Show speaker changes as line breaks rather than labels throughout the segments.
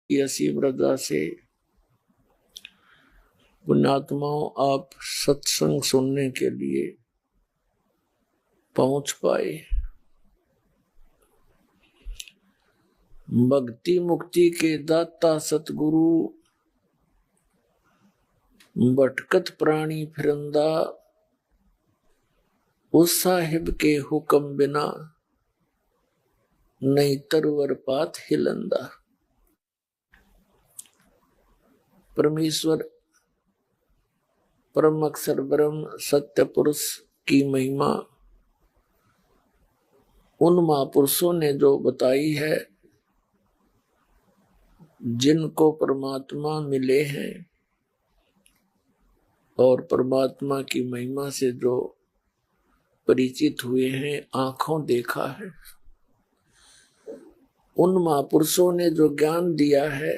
असीम रजा से पुण्यात्माओं आप सत्संग सुनने के लिए पहुंच पाए। भक्ति मुक्ति के दाता सतगुरु भटकत प्राणी फिरंदा, उस साहिब के हुक्म बिना नहीं तरवर पात हिलंदा। परमेश्वर परम अक्षर ब्रह्म सत्य पुरुष की महिमा उन महापुरुषों ने जो बताई है, जिनको परमात्मा मिले हैं और परमात्मा की महिमा से जो परिचित हुए हैं, आंखों देखा है। उन महापुरुषों ने जो ज्ञान दिया है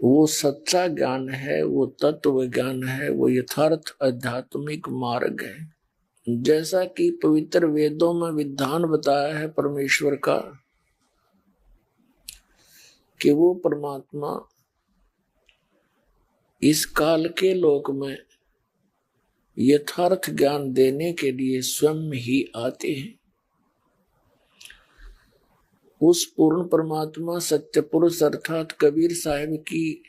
वो सच्चा ज्ञान है, वो तत्व ज्ञान है, वो यथार्थ आध्यात्मिक मार्ग है। जैसा कि पवित्र वेदों में विधान बताया है परमेश्वर का कि वो परमात्मा इस काल के लोक में यथार्थ ज्ञान देने के लिए स्वयं ही आते हैं। उस पूर्ण परमात्मा सत्य पुरुष अर्थात कबीर साहिब की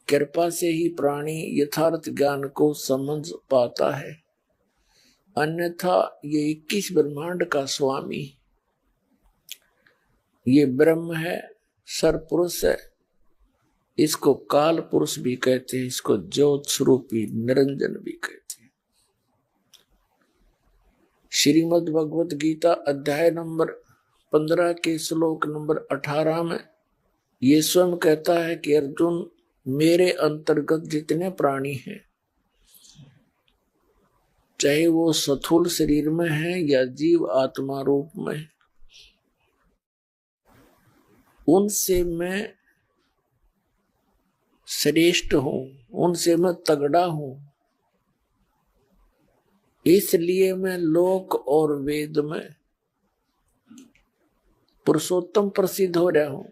कृपा से ही प्राणी यथार्थ ज्ञान को समझ पाता है, अन्यथा ये 21 ब्रह्मांड का स्वामी, ये ब्रह्म है, सरपुरुष है, इसको काल पुरुष भी कहते हैं, इसको ज्योत स्वरूपी निरंजन भी कहते हैं। श्रीमद् भगवत गीता अध्याय नंबर 15 के श्लोक नंबर 18 में ये स्वयं कहता है कि अर्जुन, मेरे अंतर्गत जितने प्राणी हैं, चाहे वो स्थूल शरीर में है या जीव आत्मा रूप में, उनसे मैं श्रेष्ठ हूं, उनसे मैं तगड़ा हूं। इसलिए मैं लोक और वेद में पुरुषोत्तम प्रसिद्ध हो रहा हूं।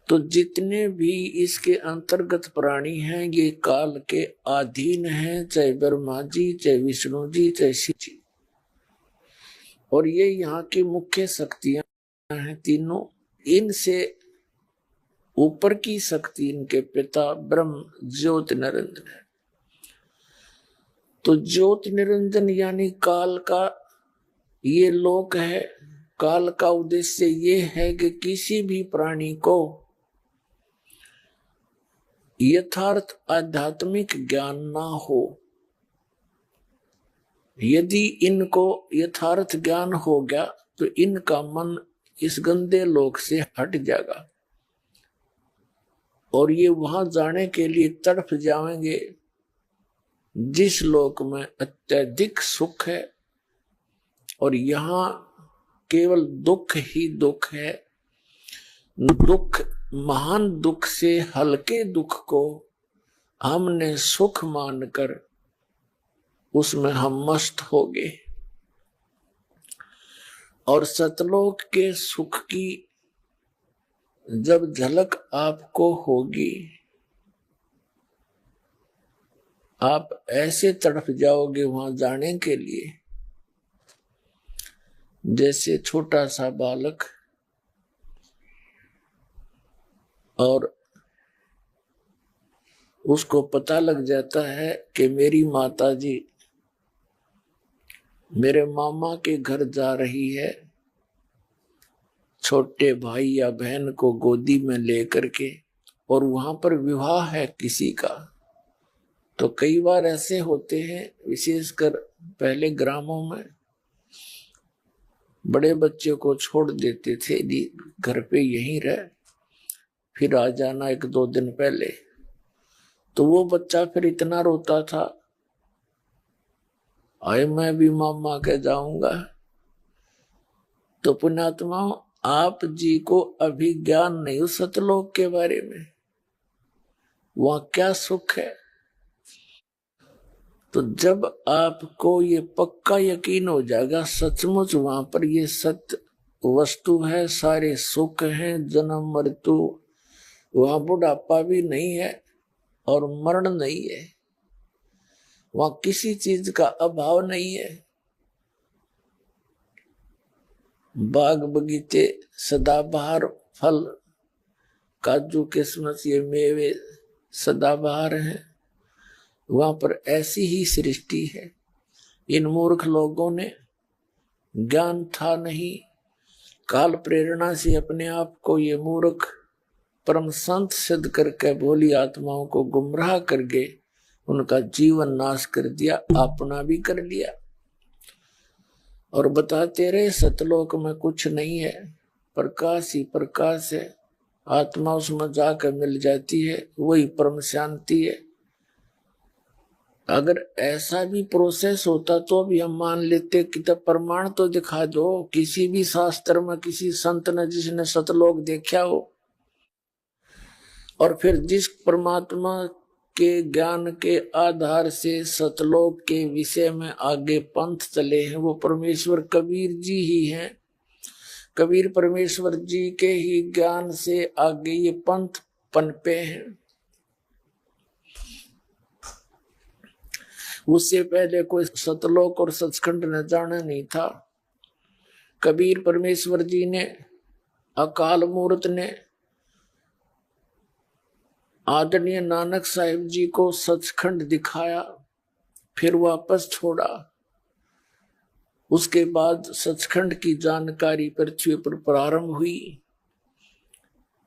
तो जितने भी इसके अंतर्गत प्राणी हैं ये काल के अधीन हैं, चाहे ब्रह्मा जी, चाहे विष्णु जी, चाहे शिव जी, और ये यहाँ की मुख्य शक्तियां हैं तीनों। इनसे ऊपर की शक्ति इनके पिता ब्रह्म ज्योत निरंजन है। तो ज्योत निरंजन यानी काल का ये लोक है। काल का उद्देश्य ये है कि किसी भी प्राणी को यथार्थ आध्यात्मिक ज्ञान ना हो। यदि इनको यथार्थ ज्ञान हो गया तो इनका मन इस गंदे लोक से हट जाएगा और ये वहां जाने के लिए तड़प जाएंगे जिस लोक में अत्यधिक सुख है और यहाँ केवल दुख ही दुख है। दुख, महान दुख से हल्के दुख को हमने सुख मानकर उसमें हम मस्त हो गए और सतलोक के सुख की जब झलक आपको होगी, आप ऐसे तड़प जाओगे वहां जाने के लिए जैसे छोटा सा बालक, और उसको पता लग जाता है कि मेरी माता जी मेरे मामा के घर जा रही है छोटे भाई या बहन को गोदी में लेकर के, और वहां पर विवाह है किसी का। तो कई बार ऐसे होते हैं, विशेषकर पहले ग्रामों में बड़े बच्चे को छोड़ देते थे, घर पे यहीं रह, फिर आ जाना 1-2 दिन पहले। तो वो बच्चा फिर इतना रोता था, आए मैं भी मामा के जाऊंगा। तो पुण्यात्मा, आप जी को अभी ज्ञान नहीं हो सतलोक के बारे में, वहां क्या सुख है। तो जब आपको ये पक्का यकीन हो जाएगा सचमुच वहां पर ये सत्य वस्तु है, सारे सुख हैं, जन्म मृत्यु, वहां बुढ़ापा भी नहीं है और मरण नहीं है, वहां किसी चीज का अभाव नहीं है, बाग बगीचे सदाबहार, फल काजू किस्मत ये मेवे सदाबहार हैं, वहां पर ऐसी ही सृष्टि है। इन मूर्ख लोगों ने ज्ञान था नहीं, काल प्रेरणा से अपने आप को ये मूर्ख परम संत सिद्ध करके भोली आत्माओं को गुमराह करके उनका जीवन नाश कर दिया, अपना भी कर लिया। और बताते रहे सतलोक में कुछ नहीं है, प्रकाश ही प्रकाश है, आत्मा उसमें जाकर मिल जाती है, वही परम शांति है। अगर ऐसा भी प्रोसेस होता तो भी हम मान लेते कि तब प्रमाण तो दिखा दो किसी भी शास्त्र में, किसी संत ने जिसने सतलोक देखा हो। और फिर जिस परमात्मा के ज्ञान के आधार से सतलोक के विषय में आगे पंथ चले हैं वो परमेश्वर कबीर जी ही हैं। कबीर परमेश्वर जी के ही ज्ञान से आगे ये पंथ पनपे हैं। उससे पहले कोई सतलोक और सचखंड न जाना नहीं था। कबीर परमेश्वर जी ने, अकाल मूर्त ने आदरणीय नानक साहिब जी को सचखंड दिखाया, फिर वापस छोड़ा। उसके बाद सचखंड की जानकारी पृथ्वी पर प्रारंभ हुई।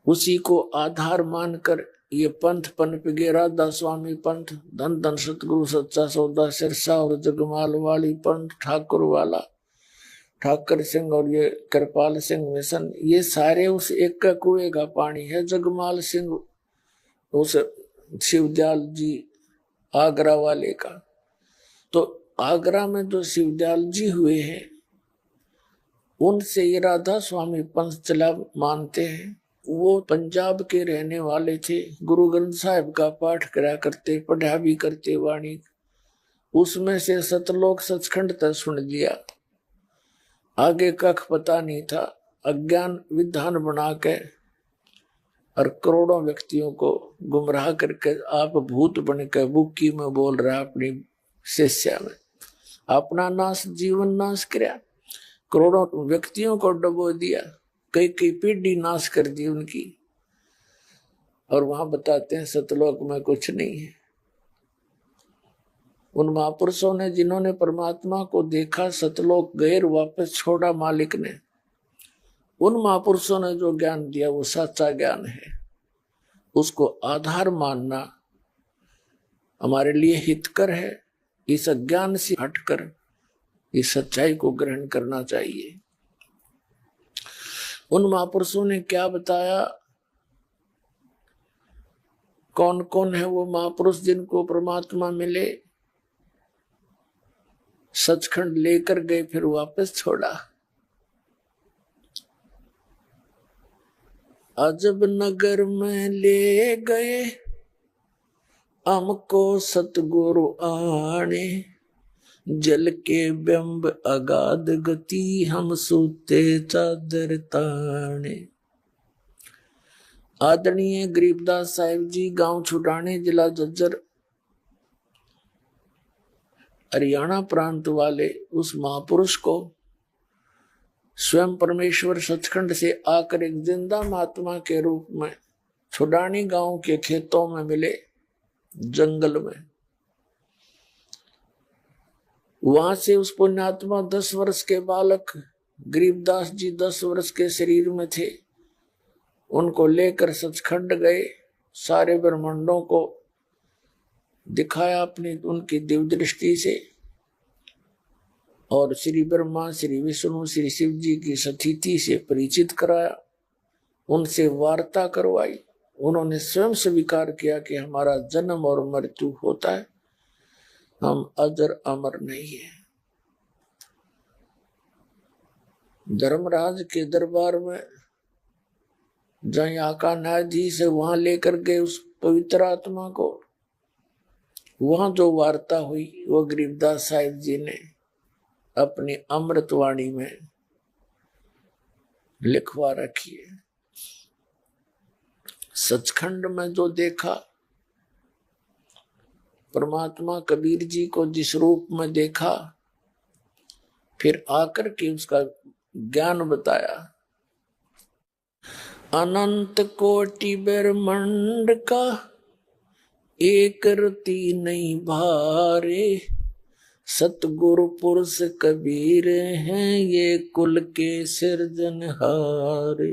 उसी को आधार मानकर ये पंथ पनप गए। राधा स्वामी पंथ, धन धन सतगुरु सच्चा सौदा, सिरसा और जगमाल वाली पंथ, ठाकुर वाला ठाकर सिंह और ये कृपाल सिंह मिशन, ये सारे उस एक का कुएं का पानी है। जगमाल सिंह उस शिवदयाल जी आगरा वाले का। तो आगरा में जो शिवदयाल जी हुए हैं उनसे ये राधा स्वामी पंथ चला मानते हैं। वो पंजाब के रहने वाले थे, गुरु ग्रंथ साहिब का पाठ करा करते, पढ़ा भी करते वाणी। उसमें से सतलोक सचखंड तक सुन लिया, आगे कख पता नहीं था। अज्ञान विधान बना के और करोड़ों व्यक्तियों को गुमराह करके आप भूत बन के बुक्की में बोल रहा अपनी शिष्या में, अपना नाश जीवन नाश किया, करोड़ों व्यक्तियों को डुबो दिया, कई कई पीढ़ी नाश कर दी उनकी। और वहां बताते हैं सतलोक में कुछ नहीं है। उन महापुरुषों ने जिन्होंने परमात्मा को देखा, सतलोक गए, वापस छोड़ा मालिक ने। उन महापुरुषों ने जो ज्ञान दिया वो सच्चा ज्ञान है, उसको आधार मानना हमारे लिए हितकर है। इस अज्ञान से हटकर इस सच्चाई को ग्रहण करना चाहिए। उन महापुरुषों ने क्या बताया, कौन कौन है वो महापुरुष जिनको परमात्मा मिले, सचखंड लेकर गए फिर वापस छोड़ा। अजब नगर में ले गए हमको सतगुरु आने, जल के बिंब अगाध गति हम सूते चादर ताने। आदरणीय गरीबदास साहिब जी, गांव छुटाने, जिला झज्जर, हरियाणा प्रांत वाले उस महापुरुष को स्वयं परमेश्वर सचखंड से आकर एक जिंदा महात्मा के रूप में छुडानी गांव के खेतों में मिले, जंगल में। वहां से उस पुण्यात्मा 10 वर्ष के बालक गरीबदास जी 10 वर्ष के शरीर में थे, उनको लेकर सचखंड गए, सारे ब्रह्मांडों को दिखाया अपनी उनकी दिव्य दृष्टि से, और श्री ब्रह्मा, श्री विष्णु, श्री शिव जी की सतीति से परिचित कराया, उनसे वार्ता करवाई। उन्होंने स्वयं स्वीकार किया कि हमारा जन्म और मृत्यु होता है, हम अजर अमर नहीं है। धर्मराज के दरबार में जहाँ का न्यायाधीश है वहां लेकर गए उस पवित्र आत्मा को। वहां जो वार्ता हुई वो गरीबदास साहिब जी ने अपनी अमृतवाणी में लिखवा रखी है। सचखंड में जो देखा, परमात्मा कबीर जी को जिस रूप में देखा, फिर आकर के उसका ज्ञान बताया। अनंत कोटि ब्रह्मांड का एक रति नहीं भारे, सतगुरु पुरुष कबीर हैं ये कुल के सिरजनहारे।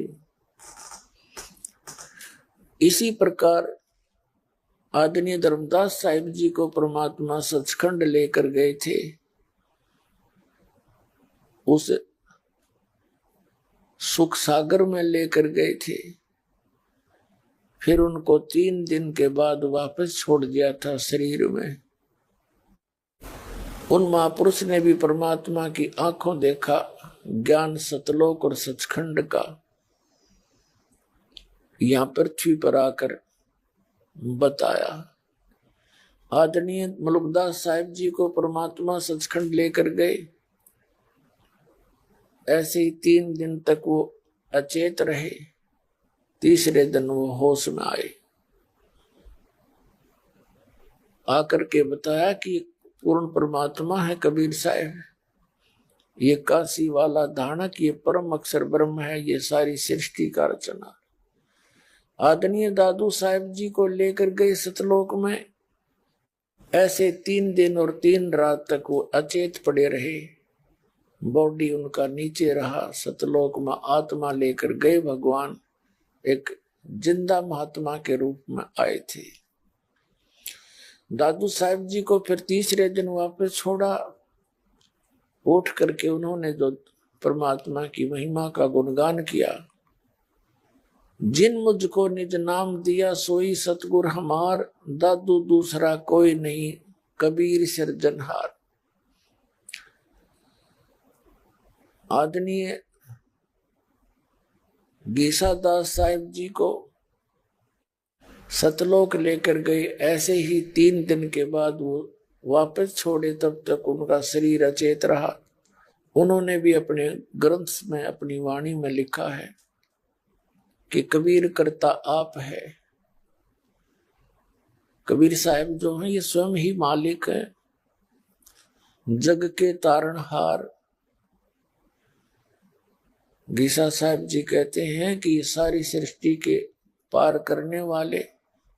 इसी प्रकार आदरणीय धर्मदास साहिब जी को परमात्मा सचखंड लेकर गए थे। उस सुख सागर में लेकर गए थे। फिर उनको 3 दिन के बाद वापस छोड़ दिया था शरीर में। उन महापुरुष ने भी परमात्मा की आंखों देखा ज्ञान सतलोक और सचखंड का। यहां पृथ्वी पर आकर बताया। आदरणीय मलुकदास साहिब जी को परमात्मा सचखंड लेकर गए। ऐसे ही 3 दिन तक वो अचेत रहे। तीसरे दिन वो होश में आए। आकर के बताया कि पूर्ण परमात्मा है कबीर साहब, ये काशी वाला धानक, ये परम अक्षर ब्रह्म है, ये सारी सृष्टि का रचना। आदरणीय दादू साहब जी को लेकर गए सतलोक में। ऐसे 3 दिन और 3 रात तक वो अचेत पड़े रहे। बॉडी उनका नीचे रहा। सतलोक में आत्मा लेकर गए भगवान एक जिंदा महात्मा के रूप में आए थे। दादू साहब जी को फिर तीसरे दिन वापस छोड़ा। उठ करके उन्होंने जो परमात्मा की महिमा का गुणगान किया। जिन मुझको निज नाम दिया सोई सतगुर हमार, दादू दूसरा कोई नहीं कबीर सिरजनहार। आदरणीय गीसादास साहिब जी को सतलोक लेकर गए। ऐसे ही 3 दिन के बाद वो वापस छोड़े, तब तक उनका शरीर अचेत रहा। उन्होंने भी अपने ग्रंथ में अपनी वाणी में लिखा है कि कबीर करता आप है। कबीर साहब जो हैं ये स्वयं ही मालिक है, जग के तारणहार। गीसा साहब जी कहते हैं कि ये सारी सृष्टि के पार करने वाले,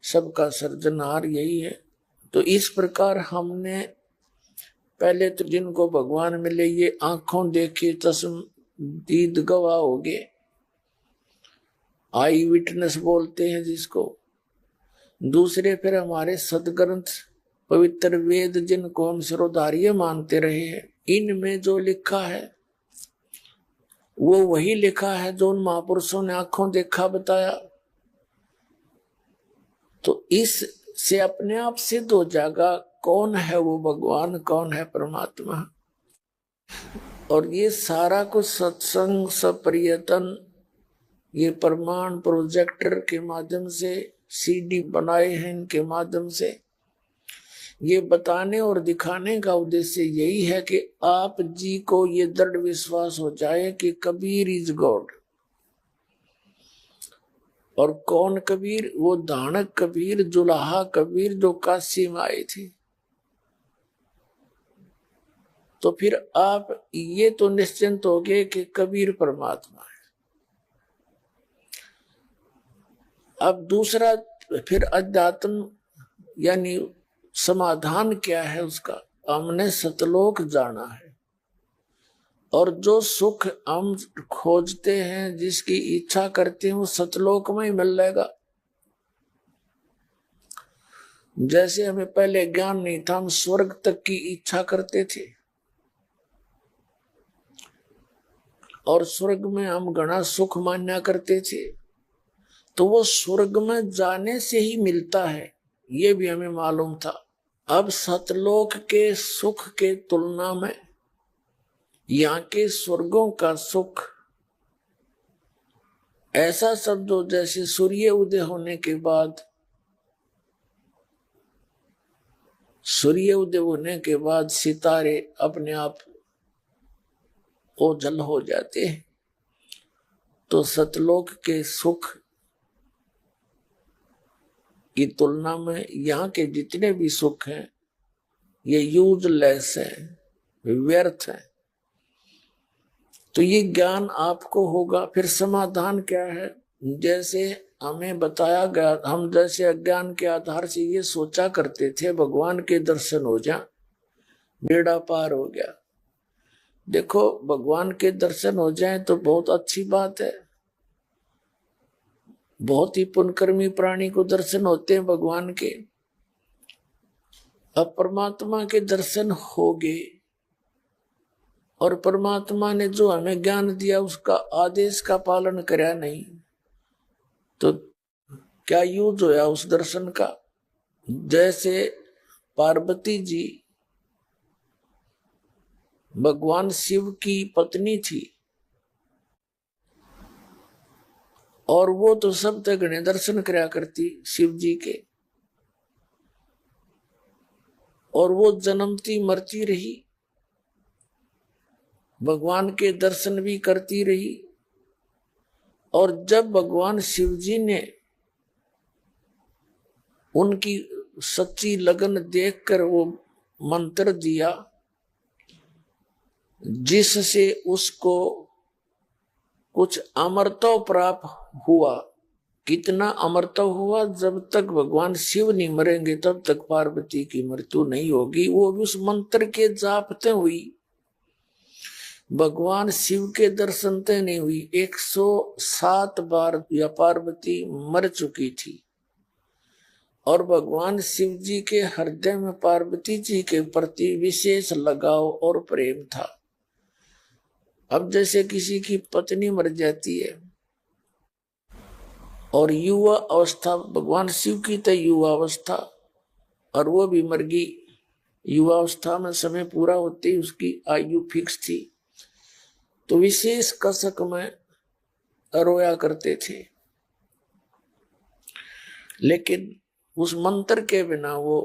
सबका सर्जनहार यही है। तो इस प्रकार हमने पहले तो जिनको भगवान मिले ये आंखों देखे चश्मदीद गवाह हो गए, आई विटनेस बोलते हैं जिसको। दूसरे फिर हमारे सदग्रंथ पवित्र वेद जिनको हम सिरोधार्य मानते रहे हैं, इनमें जो लिखा है वो वही लिखा है जो उन महापुरुषों ने आंखों देखा बताया। तो इससे अपने आप सिद्ध हो जाएगा कौन है वो भगवान, कौन है परमात्मा। और ये सारा कुछ सत्संग सप्रियतन, ये प्रमाण प्रोजेक्टर के माध्यम से, सीडी बनाए हैं इनके माध्यम से, ये बताने और दिखाने का उद्देश्य यही है कि आप जी को ये दृढ़ विश्वास हो जाए कि कबीर इज गॉड। और कौन कबीर? वो धानक कबीर, जुलाहा कबीर जो काशी में आए थे। तो फिर आप ये तो निश्चिंत हो गए कि कबीर परमात्मा है। अब दूसरा फिर अध्यात्म यानी समाधान क्या है उसका? हमने सतलोक जाना है और जो सुख हम खोजते हैं, जिसकी इच्छा करते हैं, वो सतलोक में ही मिल जाएगा। जैसे हमें पहले ज्ञान नहीं था, हम स्वर्ग तक की इच्छा करते थे और स्वर्ग में हम घना सुख मान्या करते थे, तो वो स्वर्ग में जाने से ही मिलता है, ये भी हमें मालूम था। अब सतलोक के सुख के तुलना में यहाँ के स्वर्गों का सुख ऐसा शब्द हो जैसे सूर्य उदय होने के बाद सूर्य उदय होने के बाद सितारे अपने आप ओझल हो जाते हैं। तो सतलोक के सुख की तुलना में यहाँ के जितने भी सुख हैं ये यूजलेस है, व्यर्थ है। तो ये ज्ञान आपको होगा। फिर समाधान क्या है? जैसे हमें बताया गया, हम जैसे अज्ञान के आधार से ये सोचा करते थे भगवान के दर्शन हो जा, बेड़ा पार हो गया। देखो, भगवान के दर्शन हो जाए तो बहुत अच्छी बात है, बहुत ही पुण्यकर्मी प्राणी को दर्शन होते हैं भगवान के। अब परमात्मा के दर्शन हो गए और परमात्मा ने जो हमें ज्ञान दिया उसका आदेश का पालन करा नहीं, तो क्या यूज होया उस दर्शन का? जैसे पार्वती जी भगवान शिव की पत्नी थी और वो तो सब तगड़े दर्शन करा करती शिव जी के, और वो जन्मती मरती रही, भगवान के दर्शन भी करती रही। और जब भगवान शिव जी ने उनकी सच्ची लगन देखकर वो मंत्र दिया जिससे उसको कुछ अमरत्व प्राप्त हुआ। कितना अमरत्व हुआ? जब तक भगवान शिव नहीं मरेंगे तब तक पार्वती की मृत्यु नहीं होगी। वो भी उस मंत्र के जापते हुई, भगवान शिव के दर्शन ते नहीं हुई। 107 बार या पार्वती मर चुकी थी और भगवान शिव जी के हृदय में पार्वती जी के प्रति विशेष लगाव और प्रेम था। अब जैसे किसी की पत्नी मर जाती है और युवा अवस्था, भगवान शिव की तो युवा अवस्था, और वो भी मर गई। युवा अवस्था में समय पूरा होते ही उसकी आयु फिक्स थी, तो विशेष कसक में रोया करते थे। लेकिन उस मंत्र के बिना वो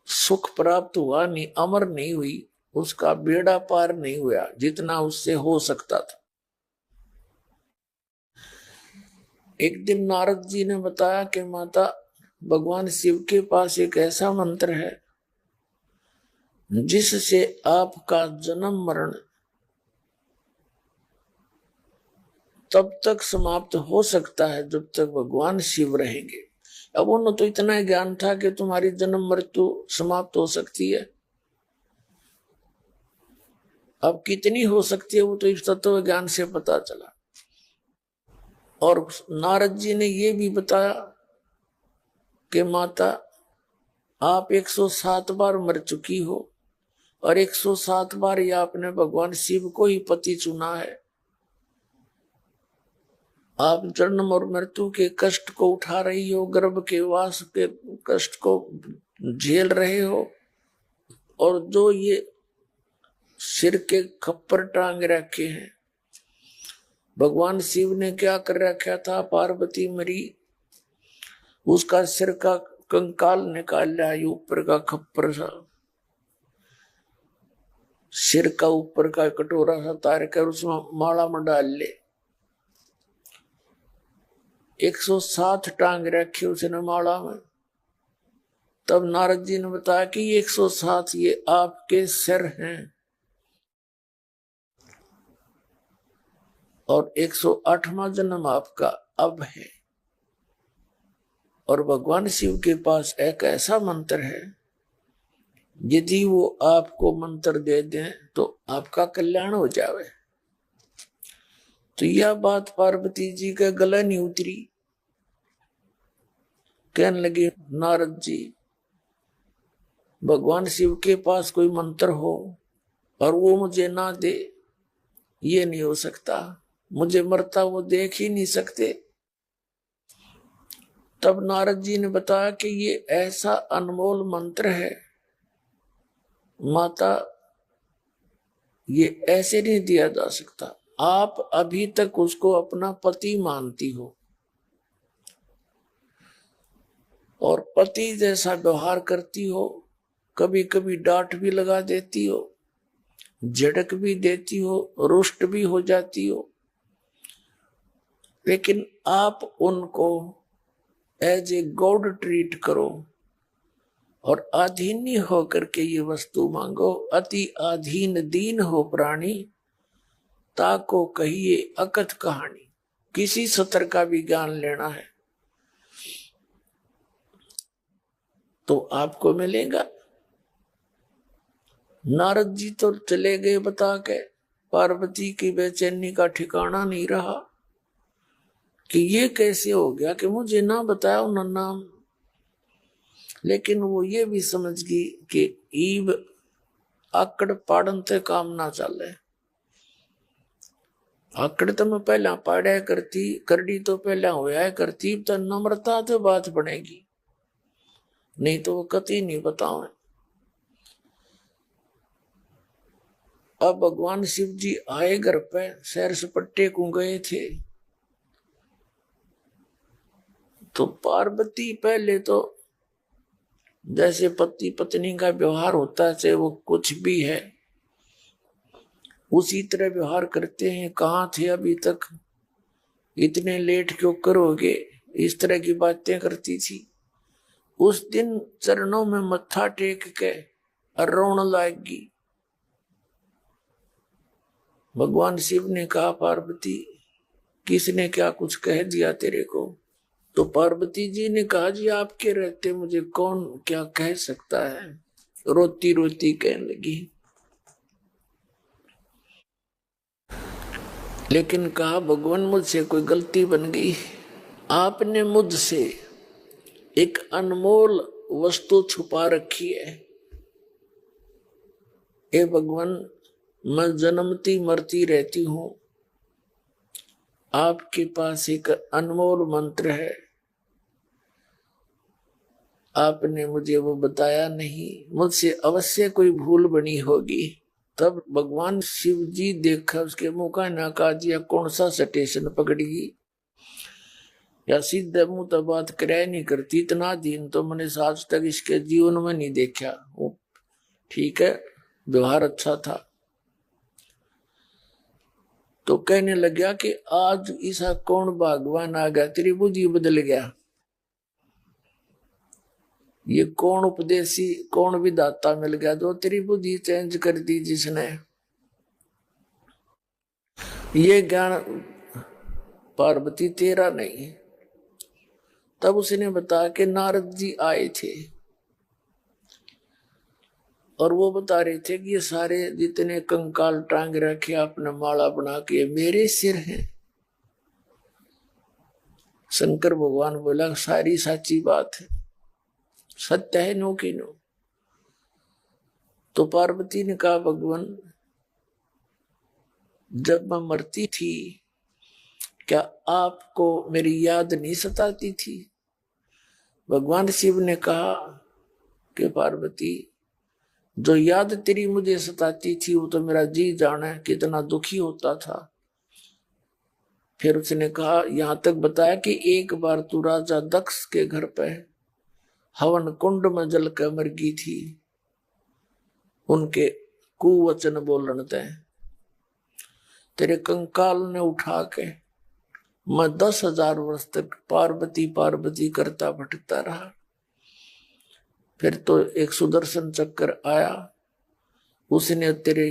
सुख प्राप्त हुआ नहीं, अमर नहीं हुई, उसका बेड़ा पार नहीं हुआ जितना उससे हो सकता था। एक दिन नारद जी ने बताया कि माता, भगवान शिव के पास एक ऐसा मंत्र है जिससे आपका जन्म मरण तब तक समाप्त हो सकता है जब तक भगवान शिव रहेंगे। अब उन्हें तो इतना ज्ञान था कि तुम्हारी जन्म मृत्यु समाप्त हो सकती है। अब कितनी हो सकती है वो तो इस तत्व ज्ञान से पता चला। और नारद जी ने ये भी बताया कि माता, आप 107 बार मर चुकी हो और 107 बार ये आपने भगवान शिव को ही पति चुना है। आप जन्म और मृत्यु के कष्ट को उठा रही हो, गर्भ के वास के कष्ट को झेल रहे हो, और जो ये सिर के खप्पर टांग रखे हैं, भगवान शिव ने क्या कर रखा था? पार्वती मरी, उसका सिर का कंकाल निकाल लिया, ऊपर का खप्पर सा, सिर का ऊपर का कटोरा सा तार कर उसमें माला में डाल ले। 107 टांग रखे उसने माला में। तब नारद जी ने बताया कि 107 ये आपके सिर हैं और 108वां जन्म आपका अब है। और भगवान शिव के पास एक ऐसा मंत्र है, यदि वो आपको मंत्र दे दें तो आपका कल्याण हो जावे। तो यह बात पार्वती जी के गले नहीं उतरी। कहने लगे, नारद जी, भगवान शिव के पास कोई मंत्र हो और वो मुझे ना दे, ये नहीं हो सकता। मुझे मरता वो देख ही नहीं सकते। तब नारद जी ने बताया कि ये ऐसा अनमोल मंत्र है माता, ये ऐसे नहीं दिया जा सकता। आप अभी तक उसको अपना पति मानती हो और पति जैसा व्यवहार करती हो, कभी कभी डांट भी लगा देती हो, झड़क भी देती हो, रुष्ट भी हो जाती हो, लेकिन आप उनको एज ए गॉड ट्रीट करो और अधीनी होकर के ये वस्तु मांगो। अति अधीन दीन हो प्राणी, ताको कहिए अकथ कहानी। किसी सत्र का भी ज्ञान लेना है तो आपको मिलेगा। नारद जी तो चले गए बता के, पार्वती की बेचैनी का ठिकाना नहीं रहा कि ये कैसे हो गया कि मुझे ना बताया उन्होंने नाम। लेकिन वो ये भी समझ गई कि ईब आकड़ पाड़न ते काम ना चले। आकड़ तो मैं पहला पाड़ा करती, करड़ी तो पहला होया करती, तो नम्रता तो बात बनेगी, नहीं तो वो कति नहीं बताओ। अब भगवान शिव जी आए घर पे, सैर सपट्टे को गए थे, तो पार्वती पहले तो जैसे पति पत्नी का व्यवहार होता है, चाहे वो कुछ भी है, उसी तरह व्यवहार करते हैं। कहाँ थे अभी तक, इतने लेट क्यों करोगे, इस तरह की बातें करती थी। उस दिन चरणों में मत्था टेक के रोने लगगी। भगवान शिव ने कहा, पार्वती किसने क्या कुछ कह दिया तेरे को? तो पार्वती जी ने कहा, जी आपके रहते मुझे कौन क्या कह सकता है। रोती रोती कहने लगी, लेकिन कहा भगवान मुझसे कोई गलती बन गई, आपने मुझसे एक अनमोल वस्तु छुपा रखी है। हे भगवान, मैं जन्मती मरती रहती हूं, आपके पास एक अनमोल मंत्र है, आपने मुझे वो बताया नहीं, मुझसे अवश्य कोई भूल बनी होगी। तब भगवान शिव जी देखा उसके मुंह का नाका दिया, कौन सा स्टेशन पकड़ेगी या सीधे मुंह तो बात करे नहीं करती। इतना दिन तो मैंने आज तक इसके जीवन में नहीं देखा। वो ठीक है, व्यवहार अच्छा था। तो कहने लगा कि आज ऐसा कौन भगवान आ गया, तेरी बुद्धि बदल गया, ये कौन उपदेशी कौन विधाता मिल गया जो तेरी बुद्धि चेंज कर दी जिसने। ये ज्ञान पार्वती तेरा नहीं। तब उसने बताया कि नारद जी आए थे और वो बता रहे थे कि ये सारे जितने कंकाल टांग रखे आपने माला बना के मेरे सिर हैं। शंकर भगवान बोला, सारी साची बात है, सत्य है नो की नो। तो पार्वती ने कहा, भगवान जब मैं मरती थी क्या आपको मेरी याद नहीं सताती थी? भगवान शिव ने कहा कि पार्वती, जो याद तेरी मुझे सताती थी वो तो मेरा जी जाने कितना दुखी होता था। फिर उसने कहा, यहां तक बताया कि एक बार तू राजा दक्ष के घर पे हवन कुंड में जल कर मर गई थी, उनके कुवचन बोलन ते तेरे कंकाल ने उठा के मैं 10,000 वर्ष तक पार्वती पार्वती करता भटकता रहा। फिर तो एक सुदर्शन चक्कर आया, उसने तेरे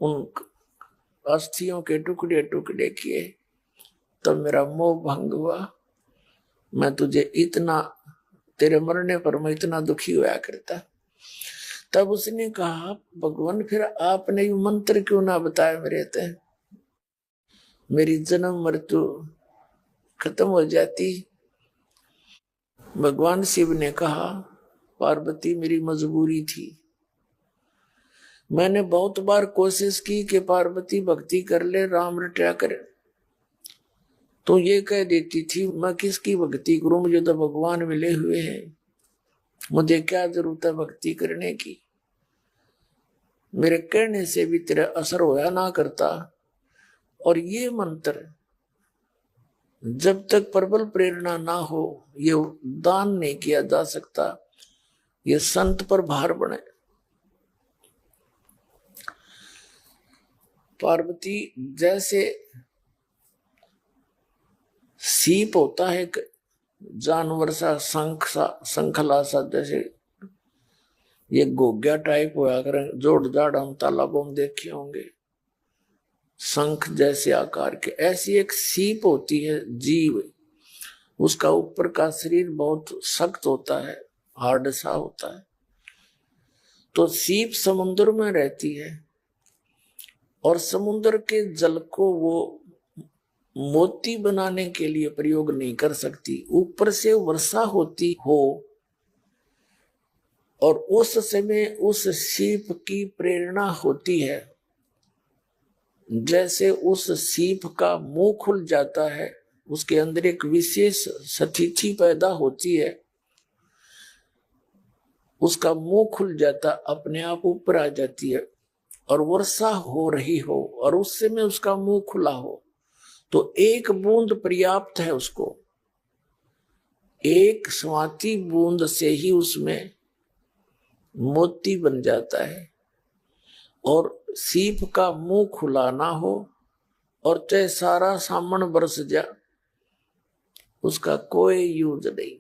उन अस्थियों के टुकड़े टुकड़े किए, तब मेरा मोह भंग हुआ। मैं तुझे इतना, तेरे मरने पर मैं इतना दुखी हुआ करता। तब उसने कहा, भगवान फिर आपने ये मंत्र क्यों ना बताया मेरे ते, मेरी जन्म मृत्यु खत्म हो जाती। भगवान शिव ने कहा, पार्वती मेरी मजबूरी थी, मैंने बहुत बार कोशिश की कि पार्वती भक्ति कर ले, राम रटा करे, तो ये कह देती थी मैं किसकी भक्ति करूं, मुझे तो भगवान मिले हुए हैं, मुझे क्या जरूरत है भक्ति करने की। मेरे कहने से भी तेरा असर होया ना करता। और ये मंत्र जब तक प्रबल प्रेरणा ना हो ये दान नहीं किया जा सकता, ये संत पर भार बने। पार्वती जैसे सीप होता है जानवर सा, शंखला सा, जैसे ये गोग्या टाइप होया करें, जोड़ जाड़ हम तालाबों में देखे होंगे, शंख जैसे आकार के, ऐसी एक सीप होती है जीव। उसका ऊपर का शरीर बहुत सख्त होता है, हार्ड सा होता है। तो सीप समुद्र में रहती है और समुद्र के जल को वो मोती बनाने के लिए प्रयोग नहीं कर सकती। ऊपर से वर्षा होती हो और उस समय उस सीप की प्रेरणा होती है, जैसे उस सीप का मुंह खुल जाता है, उसके अंदर एक विशेष स्थिति पैदा होती है, उसका मुंह खुल जाता, अपने आप ऊपर आ जाती है और वर्षा हो रही हो और उस समय उसका मुंह खुला हो तो एक बूंद पर्याप्त है उसको। एक स्वाति बूंद से ही उसमें मोती बन जाता है। और सीप का मुंह खुला ना हो और चाहे सारा सामन बरस जा, उसका कोई यूज नहीं।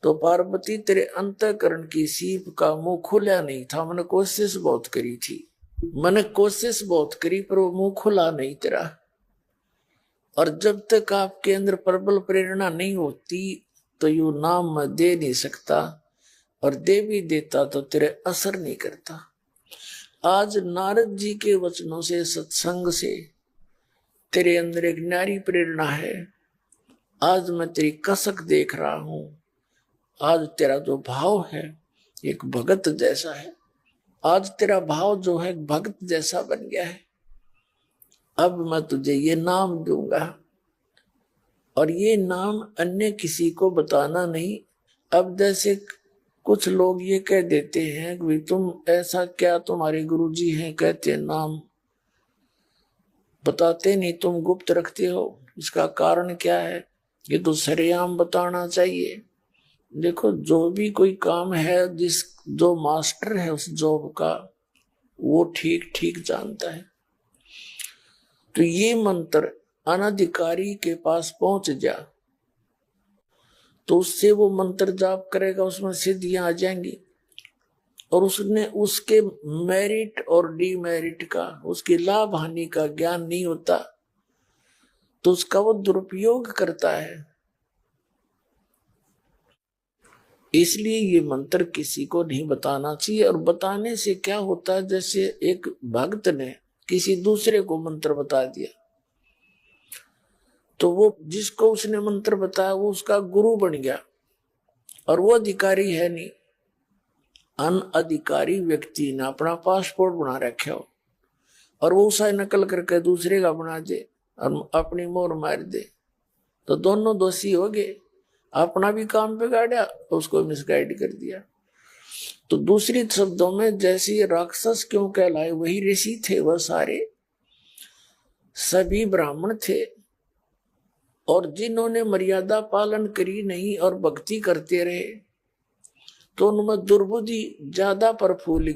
तो पार्वती तेरे अंतःकरण की सीप का मुंह खुला नहीं था। मैंने कोशिश बहुत करी थी, मैंने कोशिश बहुत करी, पर वो मुंह खुला नहीं तेरा। और जब तक आपके अंदर प्रबल प्रेरणा नहीं होती तो यू नाम मैं दे नहीं सकता, और दे भी देता तो तेरे असर नहीं करता। आज नारद जी के वचनों से, सत्संग से तेरे अंदर एक न्यारी प्रेरणा है। आज मैं तेरी कसक देख रहा हूं। आज तेरा जो भाव है एक भगत जैसा है। आज तेरा भाव जो है भगत जैसा बन गया है। अब मैं तुझे ये नाम दूंगा और ये नाम अन्य किसी को बताना नहीं। अब जैसे कुछ लोग ये कह देते हैं कि तुम ऐसा क्या, तुम्हारे गुरुजी हैं कहते हैं नाम बताते नहीं, तुम गुप्त रखते हो, इसका कारण क्या है? ये तो सरेआम बताना चाहिए। देखो, जो भी कोई काम है, जो मास्टर है उस जॉब का, वो ठीक ठीक जानता है। तो ये मंत्र अनधिकारी के पास पहुंच जा तो उससे वो मंत्र जाप करेगा, उसमें सिद्धियां आ जाएंगी। और उसने उसके मेरिट और डीमेरिट का, उसकी लाभ हानि का ज्ञान नहीं होता तो उसका वो दुरुपयोग करता है। इसलिए ये मंत्र किसी को नहीं बताना चाहिए। और बताने से क्या होता है, जैसे एक भक्त ने किसी दूसरे को मंत्र बता दिया तो वो जिसको उसने मंत्र बताया वो उसका गुरु बन गया, और वो अधिकारी है नहीं। अनअधिकारी व्यक्ति ने अपना पासपोर्ट बना रखा हो और वो उसे नकल करके दूसरे का बना दे और अपनी मोहर मार दे, तो दोनों दोषी हो गए। अपना भी काम बिगाड़ा, उसको मिसगाइड कर दिया। तो दूसरे शब्दों में, जैसे ये राक्षस क्यों कहलाए, वही ऋषि थे, वह सारे सभी ब्राह्मण थे, और जिन्होंने मर्यादा पालन करी नहीं और भक्ति करते रहे तो उनमें दुर्बुद्धि ज्यादा प्रफुल्ल,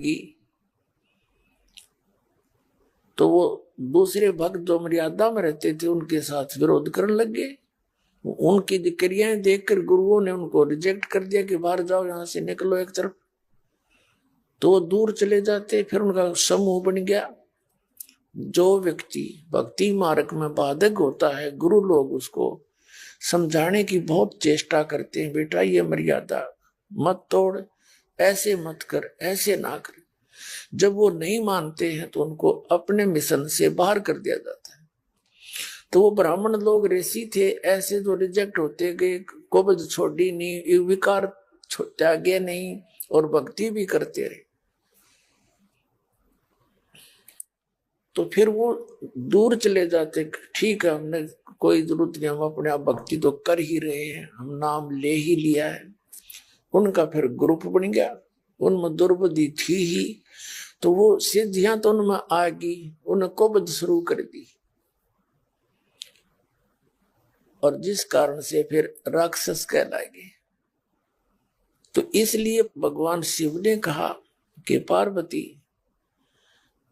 तो वो दूसरे भक्त जो मर्यादा में रहते थे उनके साथ विरोध करने लग गए। उनकी क्रियाएं देखकर गुरुओं ने उनको रिजेक्ट कर दिया कि बाहर जाओ, यहां से निकलो एक तरफ। तो वो दूर चले जाते, फिर उनका समूह बन गया। जो व्यक्ति भक्ति मार्ग में बाधक होता है, गुरु लोग उसको समझाने की बहुत चेष्टा करते हैं, बेटा ये मर्यादा मत तोड़, ऐसे मत कर, ऐसे ना कर। जब वो नहीं मानते हैं तो उनको अपने मिशन से बाहर कर दिया जाता है। तो वो ब्राह्मण लोग ऋषि थे, ऐसे जो रिजेक्ट होते गए, कोबज छोड़ी नहीं, विकार त्यागे नहीं और भक्ति भी करते रहे। तो फिर वो दूर चले जाते, ठीक है हमने कोई जरूरत नहीं, हम अपने आप भक्ति तो कर ही रहे हैं, हम नाम ले ही लिया है। उनका फिर ग्रुप बन गया, उनमें दुर्बुद्धि थी ही, तो वो सिद्धियां तो उनमें आ गई, उन्हें कोबद शुरू कर दी। और जिस कारण से फिर राक्षस कहलाएगी। तो इसलिए भगवान शिव ने कहा कि पार्वती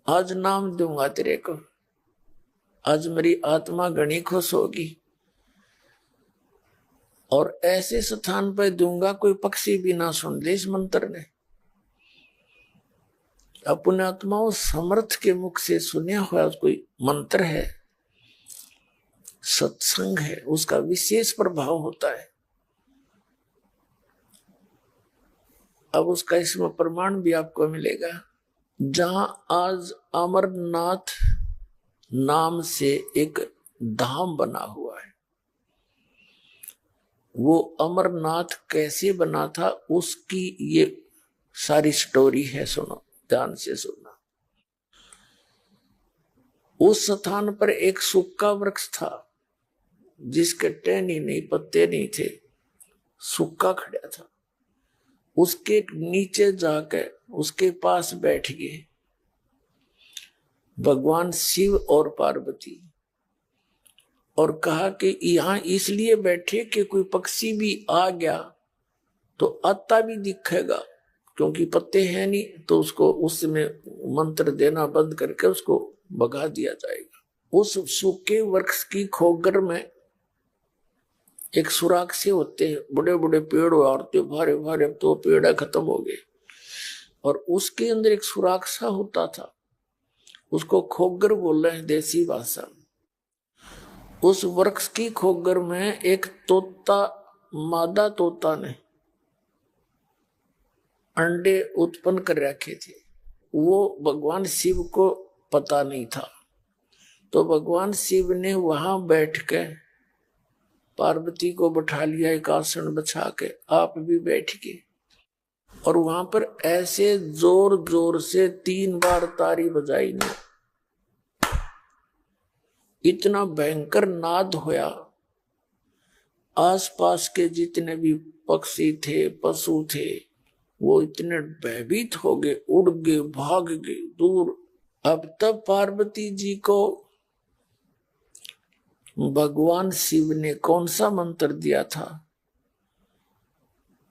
आज नाम दूंगा तेरे को, आज मेरी आत्मा घनी खुश होगी, और ऐसे स्थान पर दूंगा कोई पक्षी भी ना सुन ले इस मंत्र ने। अपने आत्माओं समर्थ के मुख से सुना हुआ कोई मंत्र है, सत्संग है, उसका विशेष प्रभाव होता है। अब उसका इसमें प्रमाण भी आपको मिलेगा। जहां आज अमरनाथ नाम से एक धाम बना हुआ है, वो अमरनाथ कैसे बना था उसकी ये सारी स्टोरी है, सुनो ध्यान से सुनना। उस स्थान पर एक सूखा वृक्ष था जिसके टहनी नहीं, पत्ते नहीं थे, सूखा खड़ा था। उसके नीचे जाकर उसके पास बैठ गए भगवान शिव और पार्वती, और कहा कि यहां इसलिए बैठे कि कोई पक्षी भी आ गया तो आता भी दिखेगा, क्योंकि पत्ते हैं नहीं, तो उसको उसमें मंत्र देना बंद करके उसको भगा दिया जाएगा। उस सूखे वृक्ष की खोगर में एक सुराख से होते हैं, बड़े बड़े पेड़ उड़ते भारे भारे, तो पेड़ खत्म हो गए, और उसके अंदर एक सुराख सा होता था, उसको खोगर बोल रहे हैं देसी भाषा में। उस वृक्ष की खोगर में एक तोता, मादा तोता ने अंडे उत्पन्न कर रखे थे। वो भगवान शिव को पता नहीं था, तो भगवान शिव ने वहां बैठ के पार्वती को बैठा लिया, एक आसन बिछा के आप भी बैठ गए, और वहां पर ऐसे जोर जोर से 3 बार तारी बजाई ने, इतना भयंकर नाद होया। आसपास के जितने भी पक्षी थे, पशु थे, वो इतने भयभीत हो गए, उड़ गए, भाग गए दूर। अब तब पार्वती जी को भगवान शिव ने कौन सा मंत्र दिया था?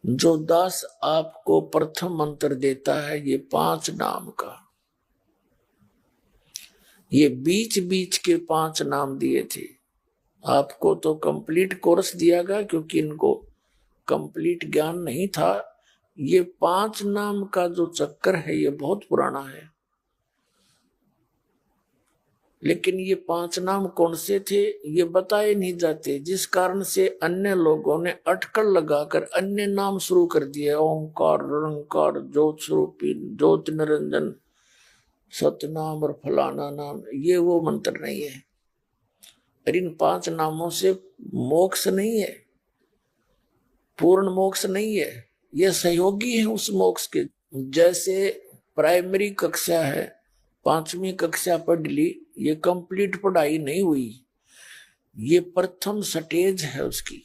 जो दास आपको प्रथम मंत्र देता है, ये 5 नाम का, ये बीच बीच के 5 नाम दिए थे। आपको तो कंप्लीट कोर्स दिया गया, क्योंकि इनको कंप्लीट ज्ञान नहीं था। ये 5 नाम का जो चक्कर है ये बहुत पुराना है, लेकिन ये 5 नाम कौन से थे ये बताए नहीं जाते, जिस कारण से अन्य लोगों ने अटकल लगाकर अन्य नाम शुरू कर दिए। ओंकार, निरंकार, ज्योत स्वरूपी, ज्योत निरंजन, सतनाम और फलाना नाम, ये वो मंत्र नहीं है। और इन 5 नामों से मोक्ष नहीं है, पूर्ण मोक्ष नहीं है, ये सहयोगी है उस मोक्ष के। जैसे प्राइमरी कक्षा है, 5वीं कक्षा पढ़ ली, ये कंप्लीट पढ़ाई नहीं हुई, ये प्रथम स्टेज है उसकी।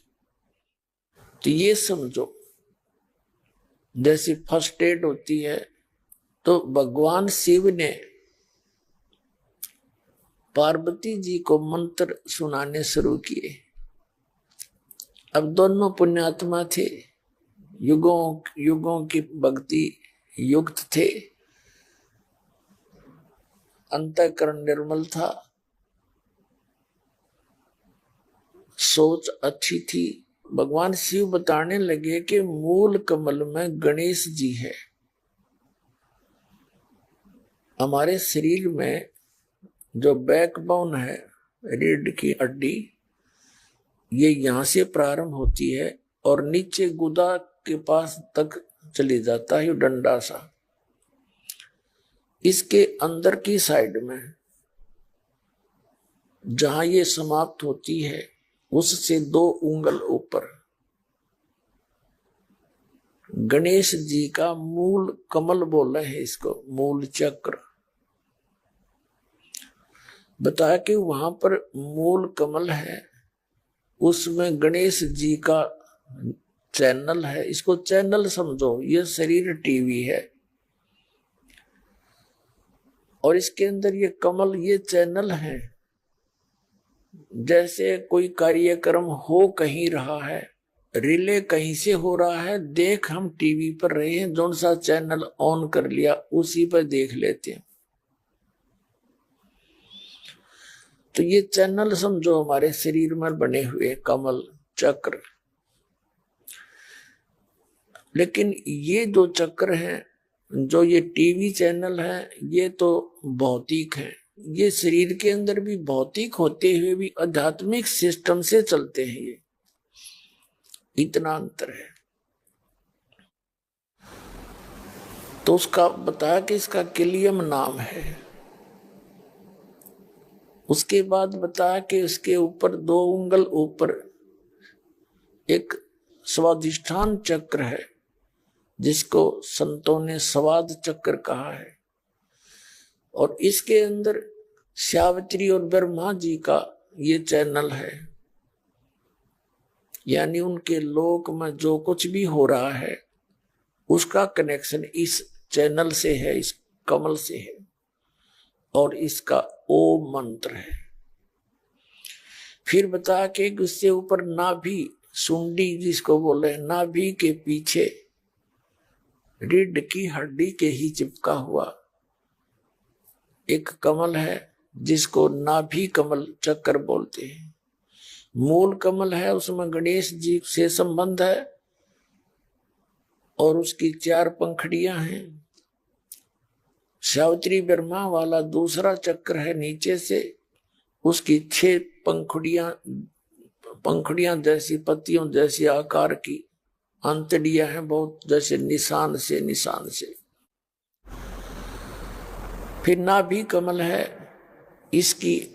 तो ये समझो जैसी फर्स्ट एड होती है, तो भगवान शिव ने पार्वती जी को मंत्र सुनाने शुरू किए। अब दोनों पुण्यात्मा थे, युगों युगों की भक्ति युक्त थे, अंतःकरण निर्मल था, सोच अच्छी थी। भगवान शिव बताने लगे कि मूल कमल में गणेश जी है। हमारे शरीर में जो बैकबोन है, रीढ़ की हड्डी, ये यहां से प्रारंभ होती है और नीचे गुदा के पास तक चली जाता है, डंडा सा। इसके अंदर की साइड में जहां ये समाप्त होती है, उससे 2 उंगल ऊपर गणेश जी का मूल कमल बोले हैं इसको, मूल चक्र। बताया कि वहां पर मूल कमल है, उसमें गणेश जी का चैनल है। इसको चैनल समझो, ये शरीर टीवी है और इसके अंदर ये कमल, ये चैनल है। जैसे कोई कार्यक्रम हो कहीं रहा है, रिले कहीं से हो रहा है, देख हम टीवी पर रहे हैं, जोन सा चैनल ऑन कर लिया उसी पर देख लेते हैं। तो ये चैनल समझो हमारे शरीर में बने हुए कमल चक्र। लेकिन ये जो चक्र हैं, जो ये टीवी चैनल है, ये तो भौतिक है। ये शरीर के अंदर भी भौतिक होते हुए भी आध्यात्मिक सिस्टम से चलते हैं। ये इतना अंतर है। तो उसका बताया कि इसका किलियम नाम है। उसके बाद बताया कि इसके ऊपर 2 उंगल ऊपर एक स्वादिष्ठान चक्र है, जिसको संतों ने स्वाद चक्र कहा है। और इसके अंदर सावित्री और ब्रह्मा जी का ये चैनल है, यानी उनके लोक में जो कुछ भी हो रहा है उसका कनेक्शन इस चैनल से है, इस कमल से है। और इसका ओम मंत्र है। फिर बता के उससे ऊपर नाभि, सुंडी जिसको बोले, नाभि के पीछे रीढ़ की हड्डी के ही चिपका हुआ एक कमल है, जिसको नाभि कमल चक्र बोलते हैं। मूल कमल है, उसमें गणेश जी से संबंध है और उसकी 4 पंखड़ियां हैं। सावित्री ब्रह्मा वाला दूसरा चक्र है, नीचे से उसकी 6 पंखुड़ियां जैसी, पत्तियों जैसी आकार की अंतड़ियां हैं, बहुत जैसे निशान से। फिर नाभि कमल है, इसकी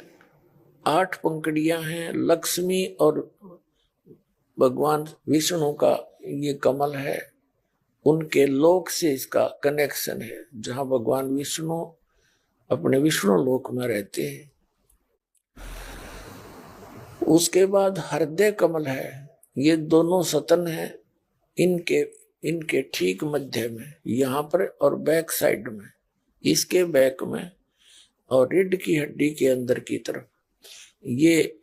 8 पंखुड़ियां हैं। लक्ष्मी और भगवान विष्णु का ये कमल है, उनके लोक से इसका कनेक्शन है, जहां भगवान विष्णु अपने विष्णु लोक में रहते हैं। उसके बाद हृदय कमल है, ये दोनों सतन है, इनके ठीक मध्य में, यहाँ पर और बैक साइड में, इसके बैक में और रीढ़ की हड्डी के अंदर की तरफ, ये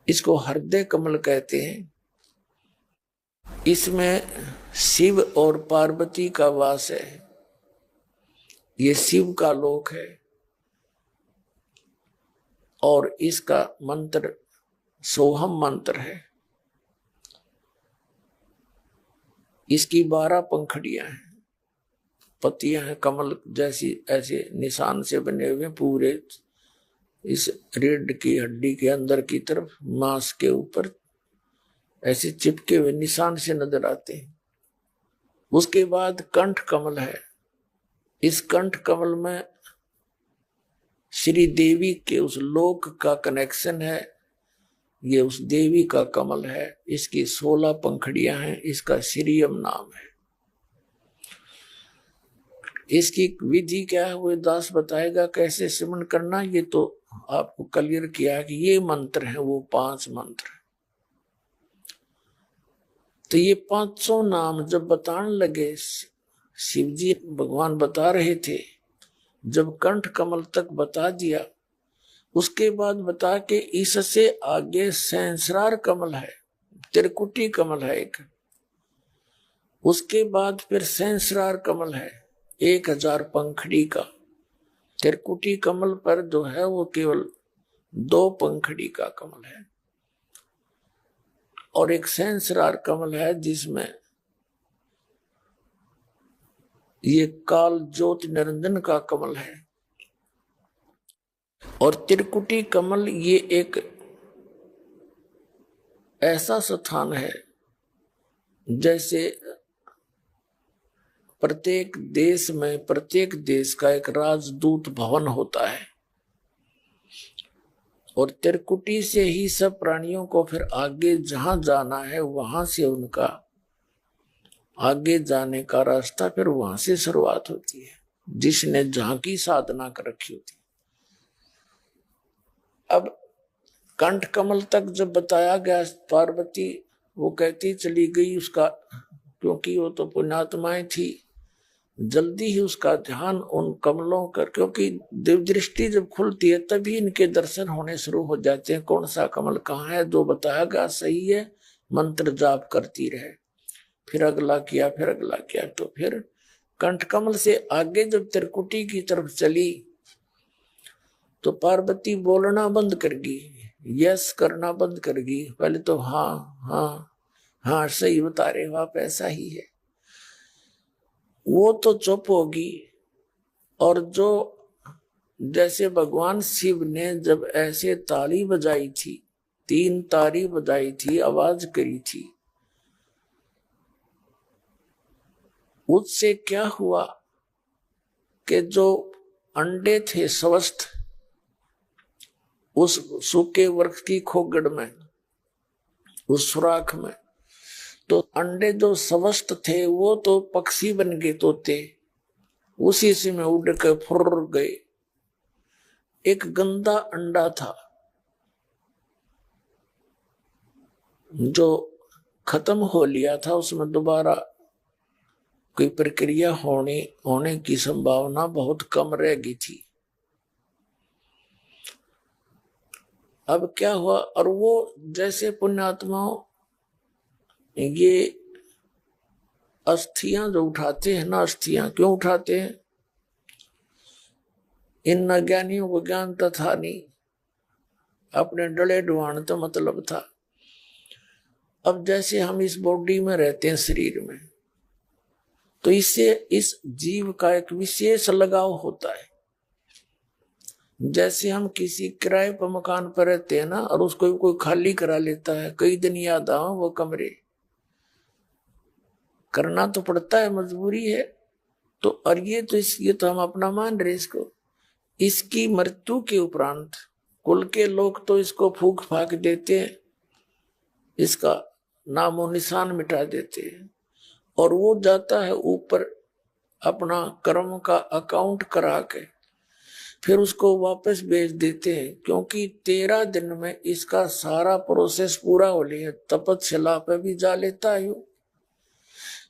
इसको हृदय कमल कहते हैं। इसमें शिव और पार्वती का वास है, ये शिव का लोक है। और इसका मंत्र सोहम मंत्र है। इसकी 12 पंखड़ियां हैं, पत्तियां हैं कमल जैसी, ऐसे निशान से बने हुए पूरे इस रीढ़ की हड्डी के अंदर की तरफ, मांस के ऊपर ऐसे चिपके हुए निशान से नजर आते हैं। उसके बाद कंठ कमल है। इस कंठ कमल में श्री देवी के उस लोक का कनेक्शन है, ये उस देवी का कमल है। इसकी 16 पंखड़ियां हैं, इसका श्रीयम नाम है। इसकी विधि क्या है वो दास बताएगा, कैसे सिमरन करना, ये तो आपको क्लियर किया है कि ये मंत्र है, वो 5 मंत्र है। तो ये 500 नाम जब बताने लगे, शिवजी भगवान बता रहे थे, जब कंठ कमल तक बता दिया, उसके बाद बता के इससे आगे सहस्रार कमल है, त्रिकुटी कमल है एक। उसके बाद फिर सहस्रार कमल है 1000 पंखड़ी का। त्रिकुटी कमल पर जो है वो केवल 2 पंखड़ी का कमल है। और एक सहस्रार कमल है जिसमें ये काल ज्योति निरंजन का कमल है। और त्रिकुटी कमल ये एक ऐसा स्थान है, जैसे प्रत्येक देश में प्रत्येक देश का एक राजदूत भवन होता है, और त्रिकुटी से ही सब प्राणियों को फिर आगे जहां जाना है वहां से उनका आगे जाने का रास्ता फिर वहां से शुरुआत होती है, जिसने जहां की साधना कर रखी होती है। अब कंठ कमल तक जब बताया गया, पार्वती वो कहती चली गई उसका, क्योंकि वो तो पुण्यात्माएं थी, जल्दी ही उसका ध्यान उन कमलों कर, क्योंकि दिव्य दृष्टि जब खुलती है तभी इनके दर्शन होने शुरू हो जाते हैं। कौन सा कमल कहाँ है, जो बताएगा सही है, मंत्र जाप करती रहे। फिर अगला किया, फिर अगला किया, तो फिर कंठ कमल से आगे जब त्रिकुटी की तरफ चली तो पार्वती बोलना बंद कर गई, यस करना बंद कर गई। पहले तो हाँ हाँ हाँ सही बता रहे हो आप, ऐसा ही है, वो तो चुप होगी। और जो जैसे भगवान शिव ने जब ऐसे ताली बजाई थी, 3 ताली बजाई थी, आवाज करी थी, उससे क्या हुआ कि जो अंडे थे स्वस्थ उस सूखे वृक्ष की खोगड़ में, उस सुराख में, तो अंडे जो स्वस्थ थे वो तो पक्षी बन गए, तोते उसी से में उड़ के फुर गए। एक गंदा अंडा था जो खत्म हो लिया था, उसमें दोबारा कोई प्रक्रिया होने की संभावना बहुत कम रह गई थी। अब क्या हुआ, और वो जैसे पुण्यात्माओं ये अस्थियां जो उठाते हैं ना, अस्थियां क्यों उठाते हैं, इन अज्ञानियों को ज्ञान तो था नहीं, अपने डले डुआन तो मतलब था। अब जैसे हम इस बॉडी में रहते हैं, शरीर में, तो इससे इस जीव का एक विशेष लगाव होता है। जैसे हम किसी किराए पर मकान पर रहते हैं ना, और उसको कोई खाली करा लेता है, कई दिन याद आओ वो कमरे, करना तो पड़ता है, मजबूरी है। तो और ये तो हम अपना मान रहे इसको। इसकी मृत्यु के उपरांत कुल के लोग तो इसको फूक फाक देते हैं, इसका नामो निशान मिटा देते हैं, और वो जाता है ऊपर अपना कर्म का अकाउंट करा के फिर उसको वापस भेज देते हैं, क्योंकि 13 दिन में इसका सारा प्रोसेस पूरा हो लिया। तपस्या पे भी जा लेता है,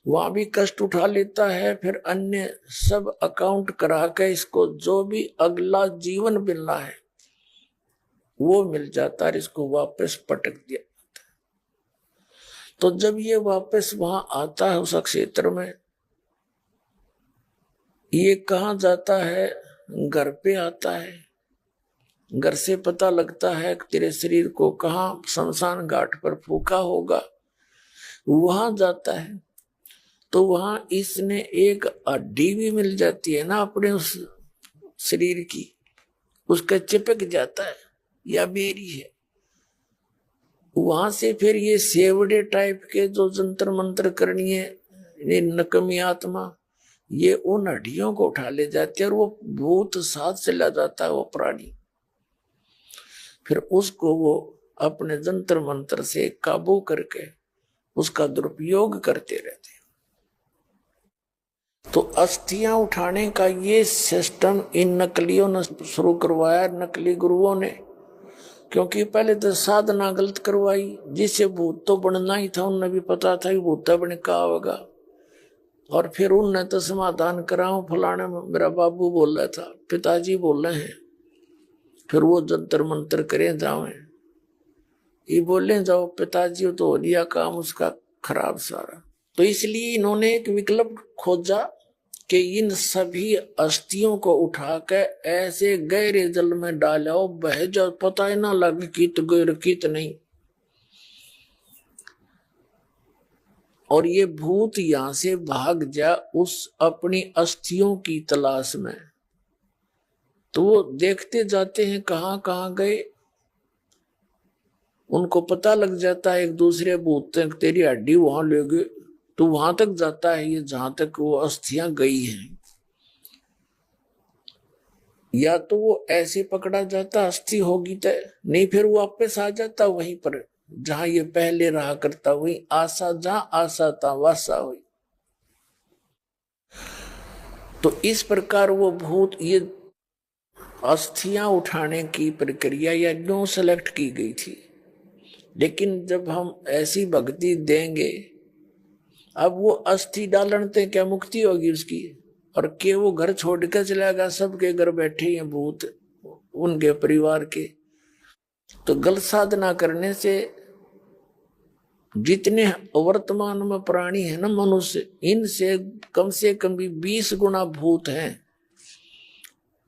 वहां भी कष्ट उठा लेता है, फिर अन्य सब अकाउंट करा के इसको जो भी अगला जीवन मिलना है वो मिल जाता है, इसको वापस पटक दिया जाता है। तो जब ये वापस वहां आता है उस क्षेत्र में, ये कहाँ जाता है, घर पे आता है। घर से पता लगता है कि तेरे शरीर को कहाँ शमशान घाट पर फूका होगा, वहां जाता है। तो वहां इसने एक हड्डी भी मिल जाती है ना अपने उस शरीर की, उसका चिपक जाता है, या मेरी है। वहां से फिर ये सेवड़े टाइप के जो जंतर मंत्र करनी है, ये नकमी आत्मा, ये उन हड्डियों को उठा ले जाती है, और वो भूत साथ चला जाता है वो प्राणी। फिर उसको वो अपने जंतर मंत्र से काबू करके उसका दुरुपयोग करते रहते हैं। तो अस्थियां उठाने का ये सिस्टम इन नकलियों ने शुरू करवाया, नकली गुरुओं ने, क्योंकि पहले तो साधना गलत करवाई, जिससे भूत तो बनना ही था, उन्हें भी पता था कि भूत बने का होगा। और फिर उनने तो समाधान कराओ, फलाने मेरा बाबू बोल रहा था, पिताजी बोल रहे हैं, फिर वो जंतर मंत्र करें जाओ, ये बोले जाओ पिताजी, तो हो लिया काम उसका खराब सारा। तो इसलिए इन्होंने एक विकल्प खोजा कि इन सभी अस्थियों को उठाकर ऐसे गहरे जल में डालो, बह जाओ, पता ही ना लगे कित गैर कित नहीं। और ये भूत यहां से भाग जा उस अपनी अस्थियों की तलाश में। तो वो देखते जाते हैं कहां कहां गए, उनको पता लग जाता है एक दूसरे भूत तक, तेरी हड्डी वहां ले गए, तो वहां तक जाता है ये जहां तक वो अस्थियां गई हैं। या तो वो ऐसे पकड़ा जाता अस्थि होगी तो नहीं, फिर वो वापस आ जाता वहीं पर जहां ये पहले रहा करता, वही आशा, जहां आशा था वासा हुई। तो इस प्रकार वो भूत ये अस्थियां उठाने की प्रक्रिया या न्यू सेलेक्ट की गई थी। लेकिन जब हम ऐसी भक्ति देंगे, अब वो अस्थि डालने क्या मुक्ति होगी उसकी? और के वो घर छोड़ कर चला गया, सबके घर बैठे हैं भूत उनके परिवार के। तो गलत साधना करने से जितने वर्तमान में प्राणी है ना मनुष्य, इनसे कम भी 20 गुना भूत हैं।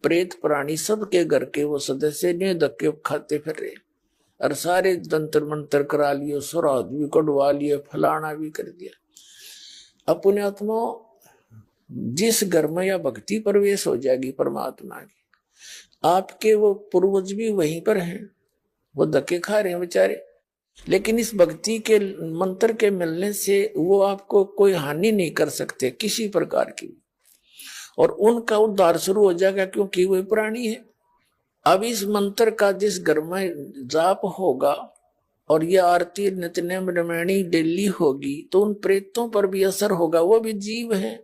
प्रेत प्राणी सबके घर के वो सदस्य ने धक्के खाते फिर रहे, और सारे तंत्र मंत्र करा लिए, श्राद्ध भी कटवा लिए, फलाना भी कर दिया। अपने आत्मा जिस घर में या भक्ति प्रवेश हो जाएगी परमात्मा की, आपके वो पूर्वज भी वहीं पर हैं, वो धक्के खा रहे हैं बेचारे, लेकिन इस भक्ति के मंत्र के मिलने से वो आपको कोई हानि नहीं कर सकते किसी प्रकार की, और उनका उद्धार शुरू हो जाएगा क्योंकि वो प्राणी है। अब इस मंत्र का जिस घर में जाप होगा और ये आरती नित्य रामायणी डेली होगी तो उन प्रेतों पर भी असर होगा, वो भी जीव है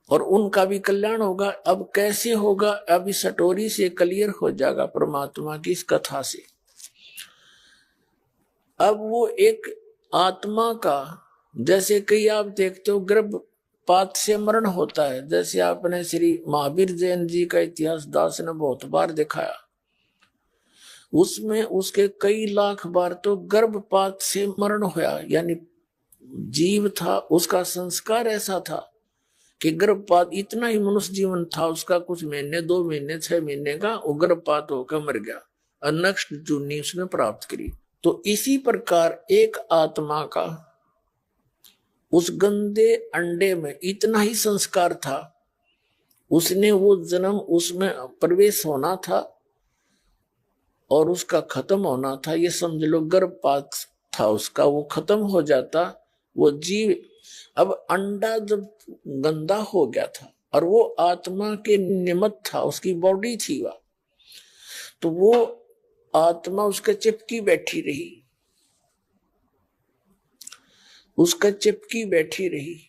और उनका भी कल्याण होगा। अब कैसे होगा, अब इस स्टोरी से क्लियर हो जाएगा परमात्मा की इस कथा से। अब वो एक आत्मा का, जैसे कई आप देखते हो गर्भपात से मरण होता है, जैसे आपने श्री महावीर जैन जी का इतिहास दास ने बहुत बार दिखाया, उसमें उसके कई लाख बार तो गर्भपात से मरण हुआ, यानी जीव था उसका संस्कार ऐसा था कि गर्भपात, इतना ही मनुष्य जीवन था उसका, कुछ महीने 2 महीने 6 महीने का, वो गर्भपात होकर मर गया और नेक्स्ट जूनी उसने प्राप्त करी। तो इसी प्रकार एक आत्मा का उस गंदे अंडे में इतना ही संस्कार था, उसने वो जन्म उसमें प्रवेश होना था और उसका खत्म होना था। ये समझ लो गर्भपात था उसका, वो खत्म हो जाता वो जीव। अब अंडा जब गंदा हो गया था और वो आत्मा के निमित्त था, उसकी बॉडी थी वह, तो वो आत्मा उसके चिपकी बैठी रही, उसका चिपकी बैठी रही,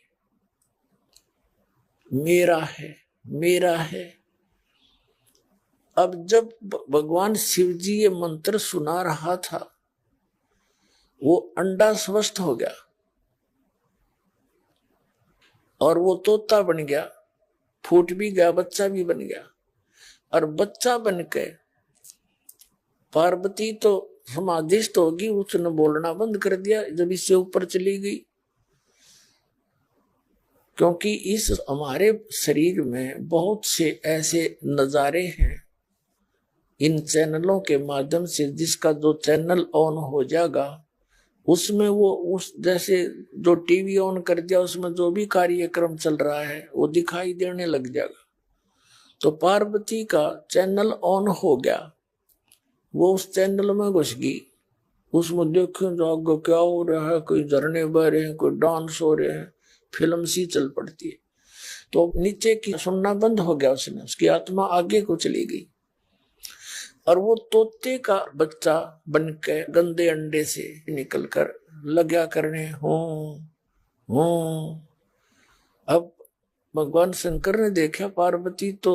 मेरा है मेरा है। अब जब भगवान शिव जी ये मंत्र सुना रहा था, वो अंडा स्वस्थ हो गया और वो तोता बन गया, फूट भी गया, बच्चा भी बन गया। और बच्चा बन के पार्वती तो समाधिस्थ होगी, उसने बोलना बंद कर दिया जब इससे ऊपर चली गई, क्योंकि इस हमारे शरीर में बहुत से ऐसे नजारे हैं इन चैनलों के माध्यम से, जिसका जो चैनल ऑन हो जाएगा उसमें वो उस जैसे जो टीवी ऑन कर दिया उसमें जो भी कार्यक्रम चल रहा है वो दिखाई देने लग जाएगा। तो पार्वती का चैनल ऑन हो गया, वो उस चैनल में घुस गई, उसमें देखो जो क्या हो रहा है, कोई झरने बह रहे हैं, कोई डांस हो रहे हैं, फिल्म सी चल पड़ती है। तो नीचे की सुनना बंद हो गया, उसने, उसकी आत्मा आगे को चली गई और वो तोते का बच्चा बनके गंदे अंडे से निकलकर लगा करने हो। अब भगवान शंकर ने देखा पार्वती तो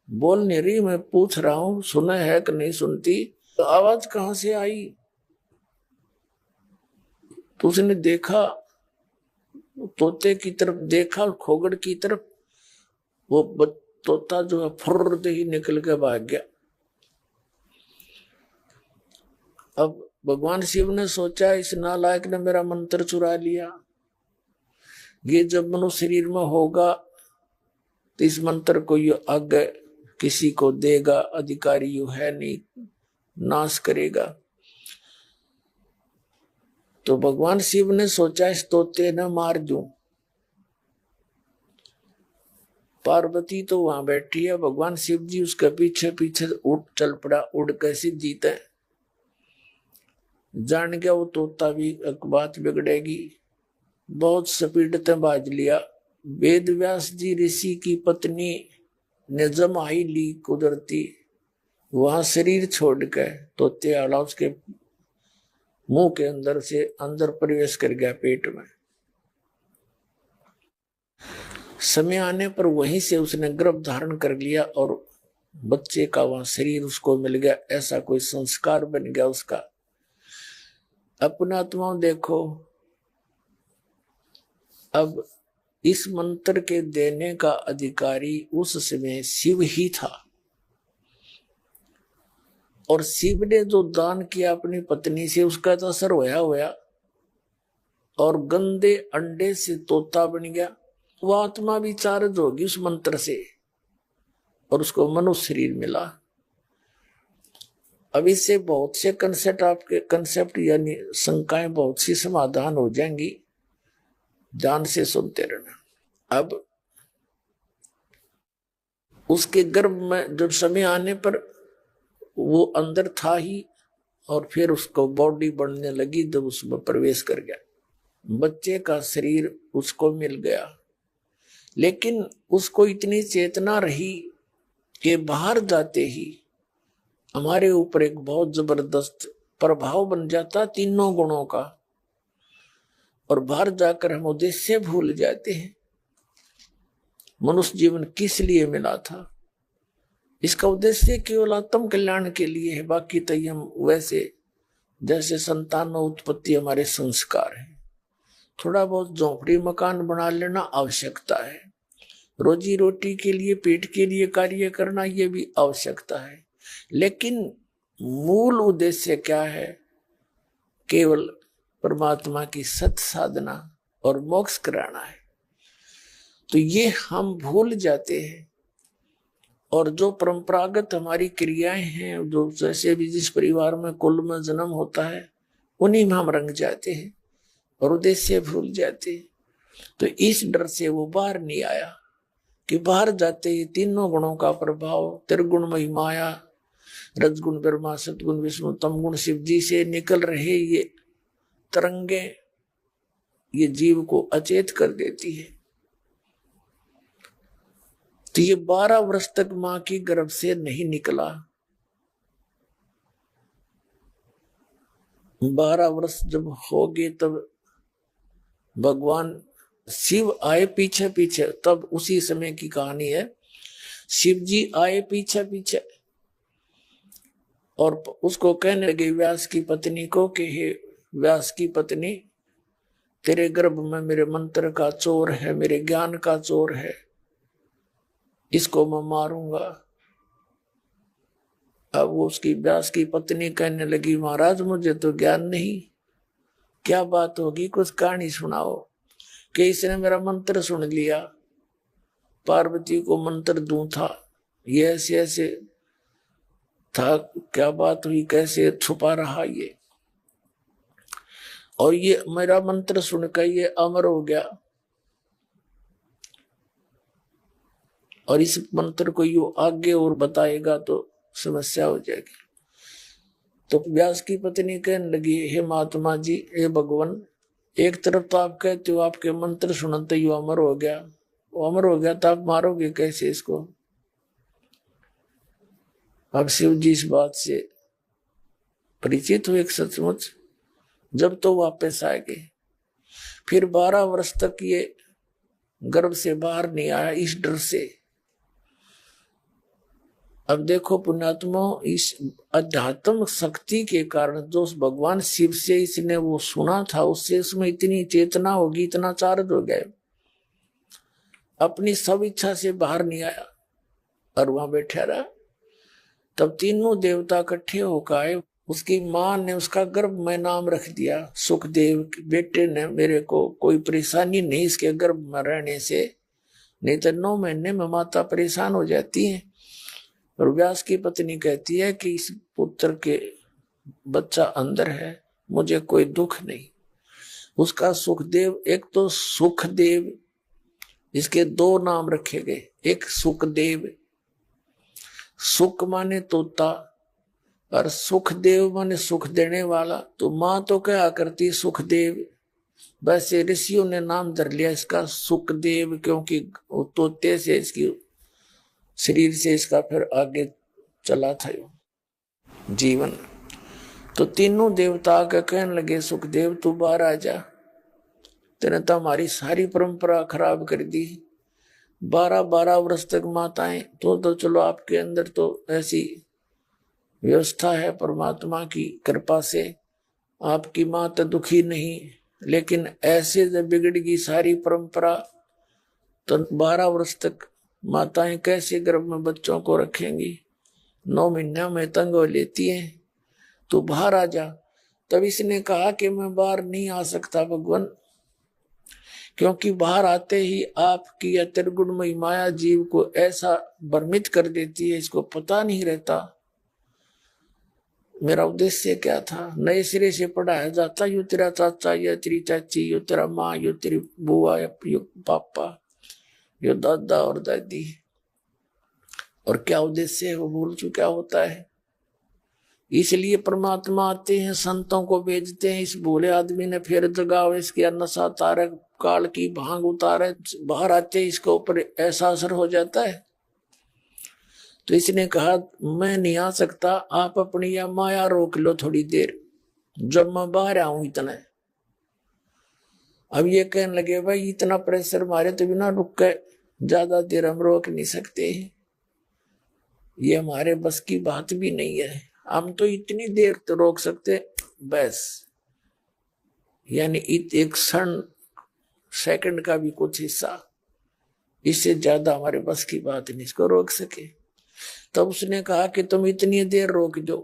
बोल नहीं रही, मैं पूछ रहा हूं सुना है कि नहीं सुनती, तो आवाज कहां से आई? तो उसने देखा, तोते की तरफ देखा, खोगड़ की तरफ, वो तोता जो है फुर्र ही निकल के भाग गया। अब भगवान शिव ने सोचा इस नालायक ने मेरा मंत्र चुरा लिया, ये जब मनुष्य शरीर में होगा तो इस मंत्र को ये आगे किसी को देगा, अधिकारी यू है नहीं, नाश करेगा। तो भगवान शिव ने सोचा इस तोते न मार दूं। पार्वती तो वहां बैठी है, भगवान शिव जी उसके पीछे पीछे उड़ चल पड़ा, उड़ कैसे जीते, जान गया वो तोता भी एक बात बिगड़ेगी, बहुत स्पीड में भाज लिया। वेद व्यास जी ऋषि की पत्नी ने जमाई ली कुदरती, वहां शरीर छोड़ के तोते आला उसके मुंह के अंदर से अंदर प्रवेश कर गया पेट में। समय आने पर वहीं से उसने गर्भ धारण कर लिया और बच्चे का वहां शरीर उसको मिल गया, ऐसा कोई संस्कार बन गया उसका। अपना आत्मा देखो, अब इस मंत्र के देने का अधिकारी उस समय शिव ही था। और शिव ने जो दान किया अपनी पत्नी से, उसका तो असर होया और गंदे अंडे से तोता बन गया। वो आत्मा भी चार्ज होगी उस मंत्र से और उसको मनुष्य शरीर मिला। अब इससे बहुत से कंसेप्ट यानी शंकाएं बहुत सी समाधान हो जाएंगी। ध्यान से सुनते रहना। अब उसके गर्भ में जब समय आने पर वो अंदर था ही, और फिर उसको बॉडी बनने लगी जब उसमें प्रवेश कर गया, बच्चे का शरीर उसको मिल गया। लेकिन उसको इतनी चेतना रही कि बाहर जाते ही हमारे ऊपर एक बहुत जबरदस्त प्रभाव बन जाता तीनों गुणों का, और बाहर जाकर हम उद्देश्य भूल जाते हैं। मनुष्य जीवन किस लिए मिला था? इसका उद्देश्य केवल आत्म कल्याण के लिए है। बाकी तो हम वैसे जैसे संतान उत्पत्ति हमारे संस्कार है। थोड़ा बहुत झोंपड़ी मकान बना लेना आवश्यकता है, रोजी रोटी के लिए पेट के लिए कार्य करना ये भी आवश्यकता है, लेकिन मूल उद्देश्य क्या है? केवल परमात्मा की सत साधना और मोक्ष कराना है। तो ये हम भूल जाते हैं। और जो परंपरागत हमारी क्रियाएं हैं, जो जैसे भी जिस परिवार में कुल में जन्म होता है, उन्हीं में हम रंग जाते हैं और उद्देश्य भूल जाते हैं। तो इस डर से वो बाहर नहीं आया कि बाहर जाते ही तीनों गुणों का प्रभाव, त्रिगुणमयी माया, रजगुण ब्रह्मा, सतगुण विष्णु, तमगुण शिव जी से निकल रहे ये तरंगे ये जीव को अचेत कर देती है। तो ये 12 वर्ष तक मां की गर्भ से नहीं निकला। 12 वर्ष जब हो गए तब भगवान शिव आए पीछे पीछे। तब उसी समय की कहानी है। शिव जी आए पीछे पीछे और उसको कहने लगे व्यास की पत्नी को कि हे व्यास की पत्नी, तेरे गर्भ में मेरे मंत्र का चोर है, मेरे ज्ञान का चोर है, इसको मैं मारूंगा। अब वो उसकी व्यास की पत्नी कहने लगी महाराज मुझे तो ज्ञान नहीं, क्या बात होगी, कुछ कहानी सुनाओ। कि इसने मेरा मंत्र सुन लिया, पार्वती को मंत्र दूं था, ये ऐसे ऐसे था, क्या बात हुई, कैसे छुपा रहा ये, और ये मेरा मंत्र सुनकर ये अमर हो गया, और इस मंत्र को यू आगे और बताएगा तो समस्या हो जाएगी। तो व्यास की पत्नी कहने लगी हे महात्मा जी, हे भगवान, एक तरफ तो आप कहते हो आपके मंत्र सुनते यू अमर हो गया, वो अमर हो गया तो आप मारोगे कैसे इसको? अब शिव जी इस बात से परिचित हुए सचमुच, जब तो वापस आ गए। फिर 12 वर्ष तक ये गर्भ से बाहर नहीं आया इस डर से। अब देखो पुण्यात्मा, इस अध्यात्म शक्ति के कारण जो भगवान शिव से इसने वो सुना था, उससे उसमें इतनी चेतना होगी, इतना चार्ज हो गए, अपनी सब इच्छा से बाहर नहीं आया और वहां बैठा रहा। तब तीनों देवता इकट्ठे होकर आए। उसकी मां ने उसका गर्भ में नाम रख दिया सुखदेव। बेटे ने मेरे को कोई परेशानी नहीं इसके गर्भ में रहने से, नहीं तो 9 महीने में माता परेशान हो जाती है। और व्यास की पत्नी कहती है कि इस पुत्र के बच्चा अंदर है, मुझे कोई दुख नहीं। उसका सुखदेव, एक तो सुखदेव, इसके 2 नाम रखे गए, एक सुखदेव, सुख माने तोता और सुखदेव माने सुख देने वाला। तो मां तो क्या करती सुखदेव, वैसे ऋषियों ने नाम धर लिया इसका सुखदेव, क्योंकि तोते से इसकी शरीर से इसका फिर आगे चला था जीवन। तो तीनों देवता आके कहने लगे सुखदेव तू बाहर आ जा, तेने तो हमारी सारी परंपरा खराब कर दी। 12 वर्ष तक माताएं तो चलो आपके अंदर तो ऐसी व्यवस्था है परमात्मा की कृपा से, आपकी मां तो दुखी नहीं, लेकिन ऐसे जब बिगड़ गई सारी परंपरा तो 12 वर्ष तक माताएं कैसे गर्भ में बच्चों को रखेंगी? 9 महीना में तंग हो लेती है, तो बाहर आ जा। तब इसने कहा कि मैं बाहर नहीं आ सकता भगवान, क्योंकि बाहर आते ही आपकी यह त्रिगुणमयी माया जीव को ऐसा भ्रमित कर देती है, इसको पता नहीं रहता मेरा उद्देश्य क्या था। नए सिरे से पढ़ाया जाता, यू तेरा चाचा, यह तेरी चाची, यू तेरा माँ, यू तेरी बुआ, यू पापा, यू दादा और दादी, और क्या उद्देश्य है वो भूल चुका होता है। इसलिए परमात्मा आते हैं, संतों को भेजते हैं, इस भोले आदमी ने फिर जगाओ, इसके नशा तारे, काल की भांग उतारे, बाहर आते इसके ऊपर ऐसा असर हो जाता है। तो इसने कहा मैं नहीं आ सकता, आप अपनी या माया रोक लो थोड़ी देर, जब मैं बाहर आऊं इतना। अब ये कहने लगे भाई इतना प्रेशर मारे तो बिना रुक के ज्यादा देर हम रोक नहीं सकते, ये हमारे बस की बात भी नहीं है, हम तो इतनी देर तो रोक सकते बस, यानी एक क्षण सेकंड का भी कुछ हिस्सा, इससे ज्यादा हमारे बस की बात नहीं, इसको रोक सके। तब उसने कहा कि तुम इतनी देर रोक दो।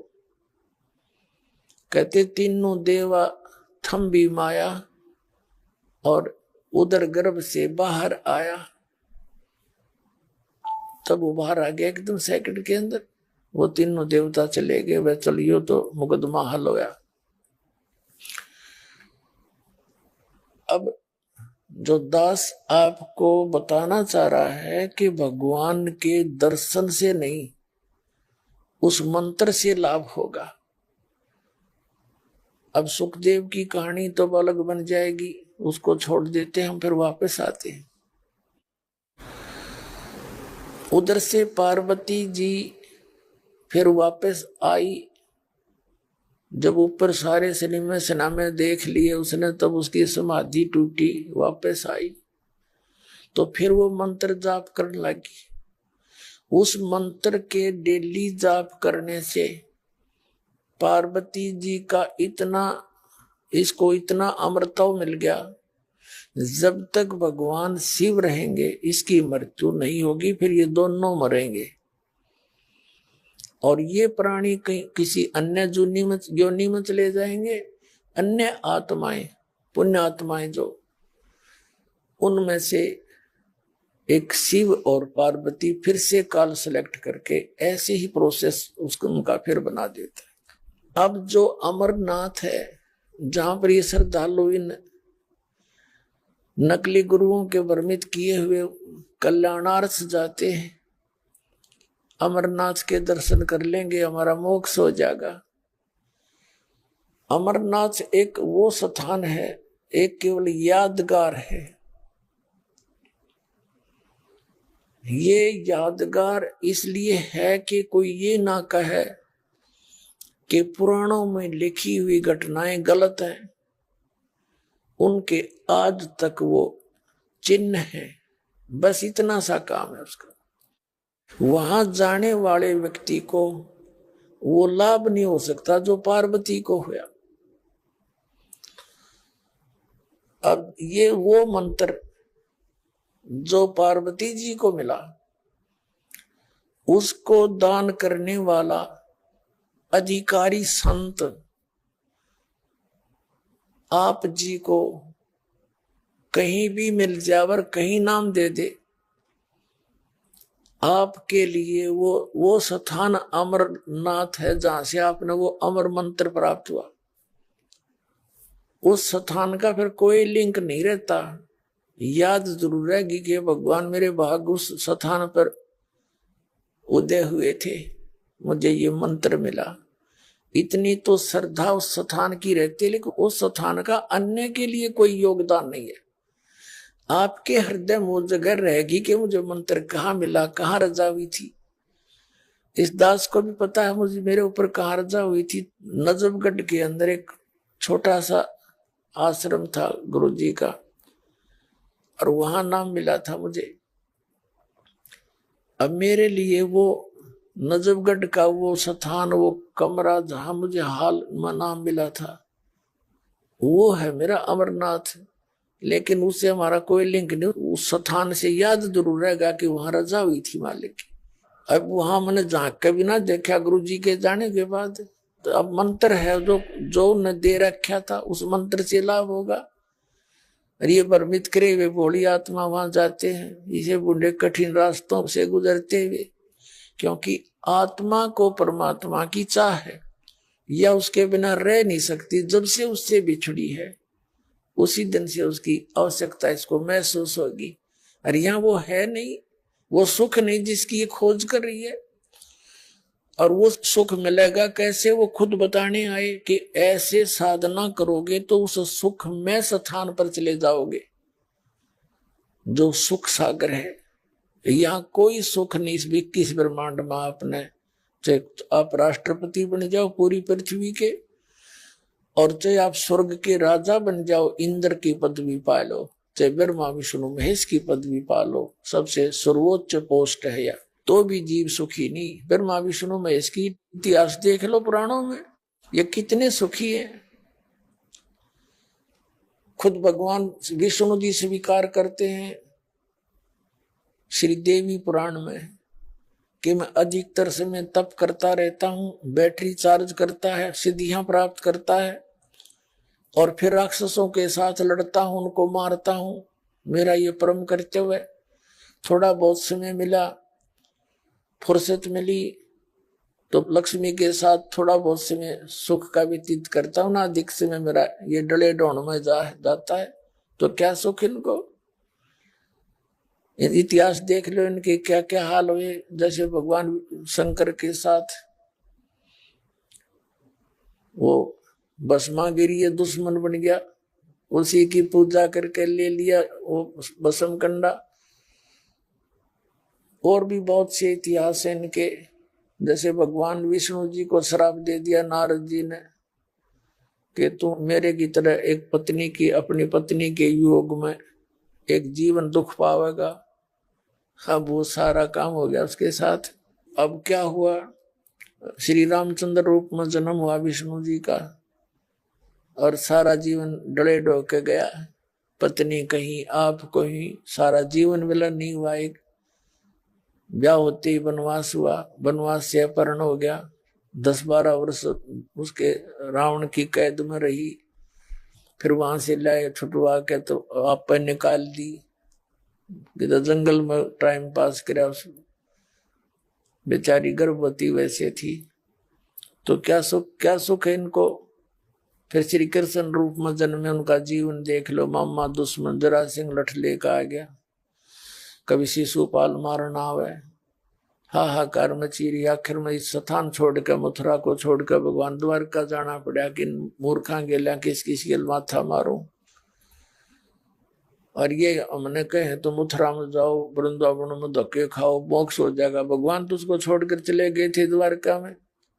कहते तीनों देवा थम भी माया, और उधर गर्भ से बाहर आया, तब वो बाहर आ गया एकदम सेकंड के अंदर। वो तीनों देवता चले गए, वह चलियो तो मुकदमा हल होया। अब जो दास आपको बताना चाह रहा है कि भगवान के दर्शन से नहीं, उस मंत्र से लाभ होगा। अब सुखदेव की कहानी तो अलग बन जाएगी, उसको छोड़ देते हम, फिर वापस आते हैं। उधर से पार्वती जी फिर वापस आई, जब ऊपर सारे सिनेमे सिनामे देख लिए उसने, तब उसकी समाधि टूटी, वापस आई तो फिर वो मंत्र जाप करने लगी। उस मंत्र के डेली जाप करने से पार्वती जी का इसको इतना अमृतत्व मिल गया, जब तक भगवान शिव रहेंगे इसकी मृत्यु नहीं होगी, फिर ये दोनों मरेंगे। और ये प्राणी कहीं किसी अन्य योनि में चले जाएंगे। अन्य आत्माएं, पुण्य आत्माएं जो, उनमें से एक शिव और पार्वती फिर से काल सेलेक्ट करके ऐसे ही प्रोसेस उसको उनका फिर बना देता है। अब जो अमरनाथ है, जहां पर ये श्रद्धालु इन नकली गुरुओं के भ्रमित किए हुए कल्याणार्थ जाते हैं, अमरनाथ के दर्शन कर लेंगे, हमारा मोक्ष हो जाएगा। अमरनाथ एक वो स्थान है, एक केवल यादगार है। ये यादगार इसलिए है कि कोई ये ना कहे कि पुराणों में लिखी हुई घटनाएं गलत हैं, उनके आज तक वो चिन्ह है, बस इतना सा काम है उसका। वहां जाने वाले व्यक्ति को वो लाभ नहीं हो सकता जो पार्वती को हुआ। अब ये वो मंत्र जो पार्वती जी को मिला, उसको दान करने वाला अधिकारी संत आप जी को कहीं भी मिल जावर, कहीं नाम दे दे, आपके लिए वो स्थान अमरनाथ है जहां से आपने वो अमर मंत्र प्राप्त हुआ। उस स्थान का फिर कोई लिंक नहीं रहता, याद जरूर रहेगी कि भगवान मेरे भाग उस स्थान पर उदय हुए थे, मुझे ये मंत्र मिला। इतनी तो श्रद्धा उस स्थान की रहती है, लेकिन उस स्थान का अन्य के लिए कोई योगदान नहीं है। आपके हृदय में वो जगह रहेगी कि मुझे मंत्र कहाँ मिला, कहाँ रजा हुई थी। इस दास को भी पता है मुझे मेरे ऊपर कहाँ रजा हुई थी। नजफगढ़ के अंदर एक छोटा सा आश्रम था गुरुजी का, और वहां नाम मिला था मुझे। अब मेरे लिए वो नजफगढ़ का वो स्थान, वो कमरा जहां मुझे हाल में नाम मिला था, वो है मेरा अमरनाथ। लेकिन उससे हमारा कोई लिंक नहीं। उस स्थान से याद जरूर रहेगा कि वहां रजा हुई थी मालिक की। अब वहां मैंने झांक के भी ना देखा गुरु जी के जाने के बाद। तो अब मंत्र है जो जो न दे रखा था, उस मंत्र से लाभ होगा। और ये भ्रमित करे हुए भोली आत्मा वहां जाते हैं, इसे बूढ़े कठिन रास्तों से गुजरते हुए, क्योंकि आत्मा को परमात्मा की चाह है या उसके बिना रह नहीं सकती। जब से उससे बिछड़ी है उसी दिन से उसकी आवश्यकता इसको महसूस होगी। और यहाँ वो है नहीं, वो सुख नहीं जिसकी ये खोज कर रही है। और वो सुख मिलेगा कैसे, वो खुद बताने आए कि ऐसे साधना करोगे तो उस सुख में स्थान पर चले जाओगे जो सुख सागर है। यहाँ कोई सुख नहीं इस 21 ब्रह्मांड में। आपने चाहे आप राष्ट्रपति बन जाओ पूरी पृथ्वी के, और चाहे आप स्वर्ग के राजा बन जाओ, इंद्र की पदवी पा लो, चाहे ब्रह्मा विष्णु महेश की पदवी पा लो, सबसे सर्वोच्च पोस्ट है यह, तो भी जीव सुखी नहीं। ब्रह्मा विष्णु महेश की इतिहास देख लो पुराणों में, ये कितने सुखी है। खुद भगवान विष्णु जी स्वीकार करते हैं श्री देवी पुराण में कि मैं अधिकतर समय तप करता रहता हूं, बैटरी चार्ज करता है, सिद्धियां प्राप्त करता है, और फिर राक्षसों के साथ लड़ता हूं, उनको मारता हूं। मेरा ये परम कर्तव्य है। थोड़ा बहुत समय मिला, फुर्सत मिली तो लक्ष्मी के साथ थोड़ा बहुत समय सुख का व्यतीत करता हूं ना। अधिक समय मेरा ये डले डोण में जाता है, तो क्या सुख इनको। इतिहास देख लो इनके क्या क्या हाल हुए। जैसे भगवान शंकर के साथ वो भस्मागिरी ये दुश्मन बन गया, उसी की पूजा करके ले लिया वो भस्म कंडा। और भी बहुत से इतिहास है इनके। जैसे भगवान विष्णु जी को श्राप दे दिया नारद जी ने कि तू मेरे की तरह एक पत्नी की, अपनी पत्नी के योग में एक जीवन दुख पावेगा। अब वो सारा काम हो गया उसके साथ। अब क्या हुआ, श्री रामचंद्र रूप में जन्म हुआ विष्णु जी का, और सारा जीवन डले डोके गया। पत्नी कहीं, आप कहीं, सारा जीवन मिलन नहीं हुआ। एक ब्याह होते ही वनवास हुआ, वनवास से अपहरण हो गया। 10-12 वर्ष उसके रावण की कैद में रही। फिर वहां से लाए छुटवा के तो आप पे निकाल दी, जंगल में टाइम पास करा। उस बेचारी गर्भवती वैसे थी, तो क्या सुख है इनको। फिर श्री कृष्ण रूप में जन्मे, उनका जीवन देख लो। मामा दुश्मन जरासिंह लठ लेकर आ गया, कभी शिशुपाल मारना आवे, हाहाकार मची रही। आखिर में इस स्थान छोड़कर, मथुरा को छोड़कर भगवान द्वारका जाना पड़ा कि मूर्खा गेला किस किस के माथा मारूं। और ये हमने कहे तो मथुरा में जाओ, वृंदावन में धक्के खाओ, मोक्ष हो जाएगा। भगवान तो उसको छोड़कर चले गए थे द्वारका में,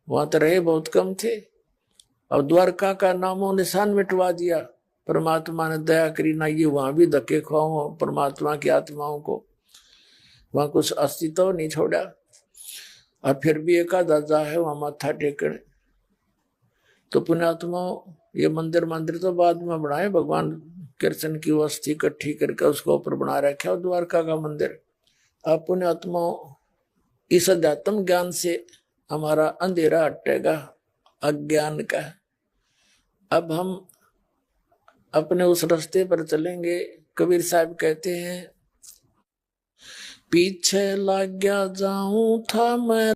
वहां तो रहे बहुत कम थे। अब द्वारका का नामो निशान मिटवा दिया। परमात्मा ने दया करी ना, ये वहां भी धक्के खाओ परमात्मा की आत्माओं को, वहां कुछ अस्तित्व नहीं छोड़ा। और फिर भी एक आधा है वहां माथा टेकने। तो पुण्यात्माओं, ये मंदिर तो बाद में बनाए, भगवान कृष्ण की अस्थि इकट्ठी करके उसको ऊपर बना रखा है द्वारका का मंदिर। आप पुण्यात्माओं, इस अध्यात्म ज्ञान से हमारा अंधेरा हटेगा अज्ञान का। अब हम अपने उस रास्ते पर चलेंगे। कबीर साहब कहते हैं, पीछे लग गया जाऊं था मैं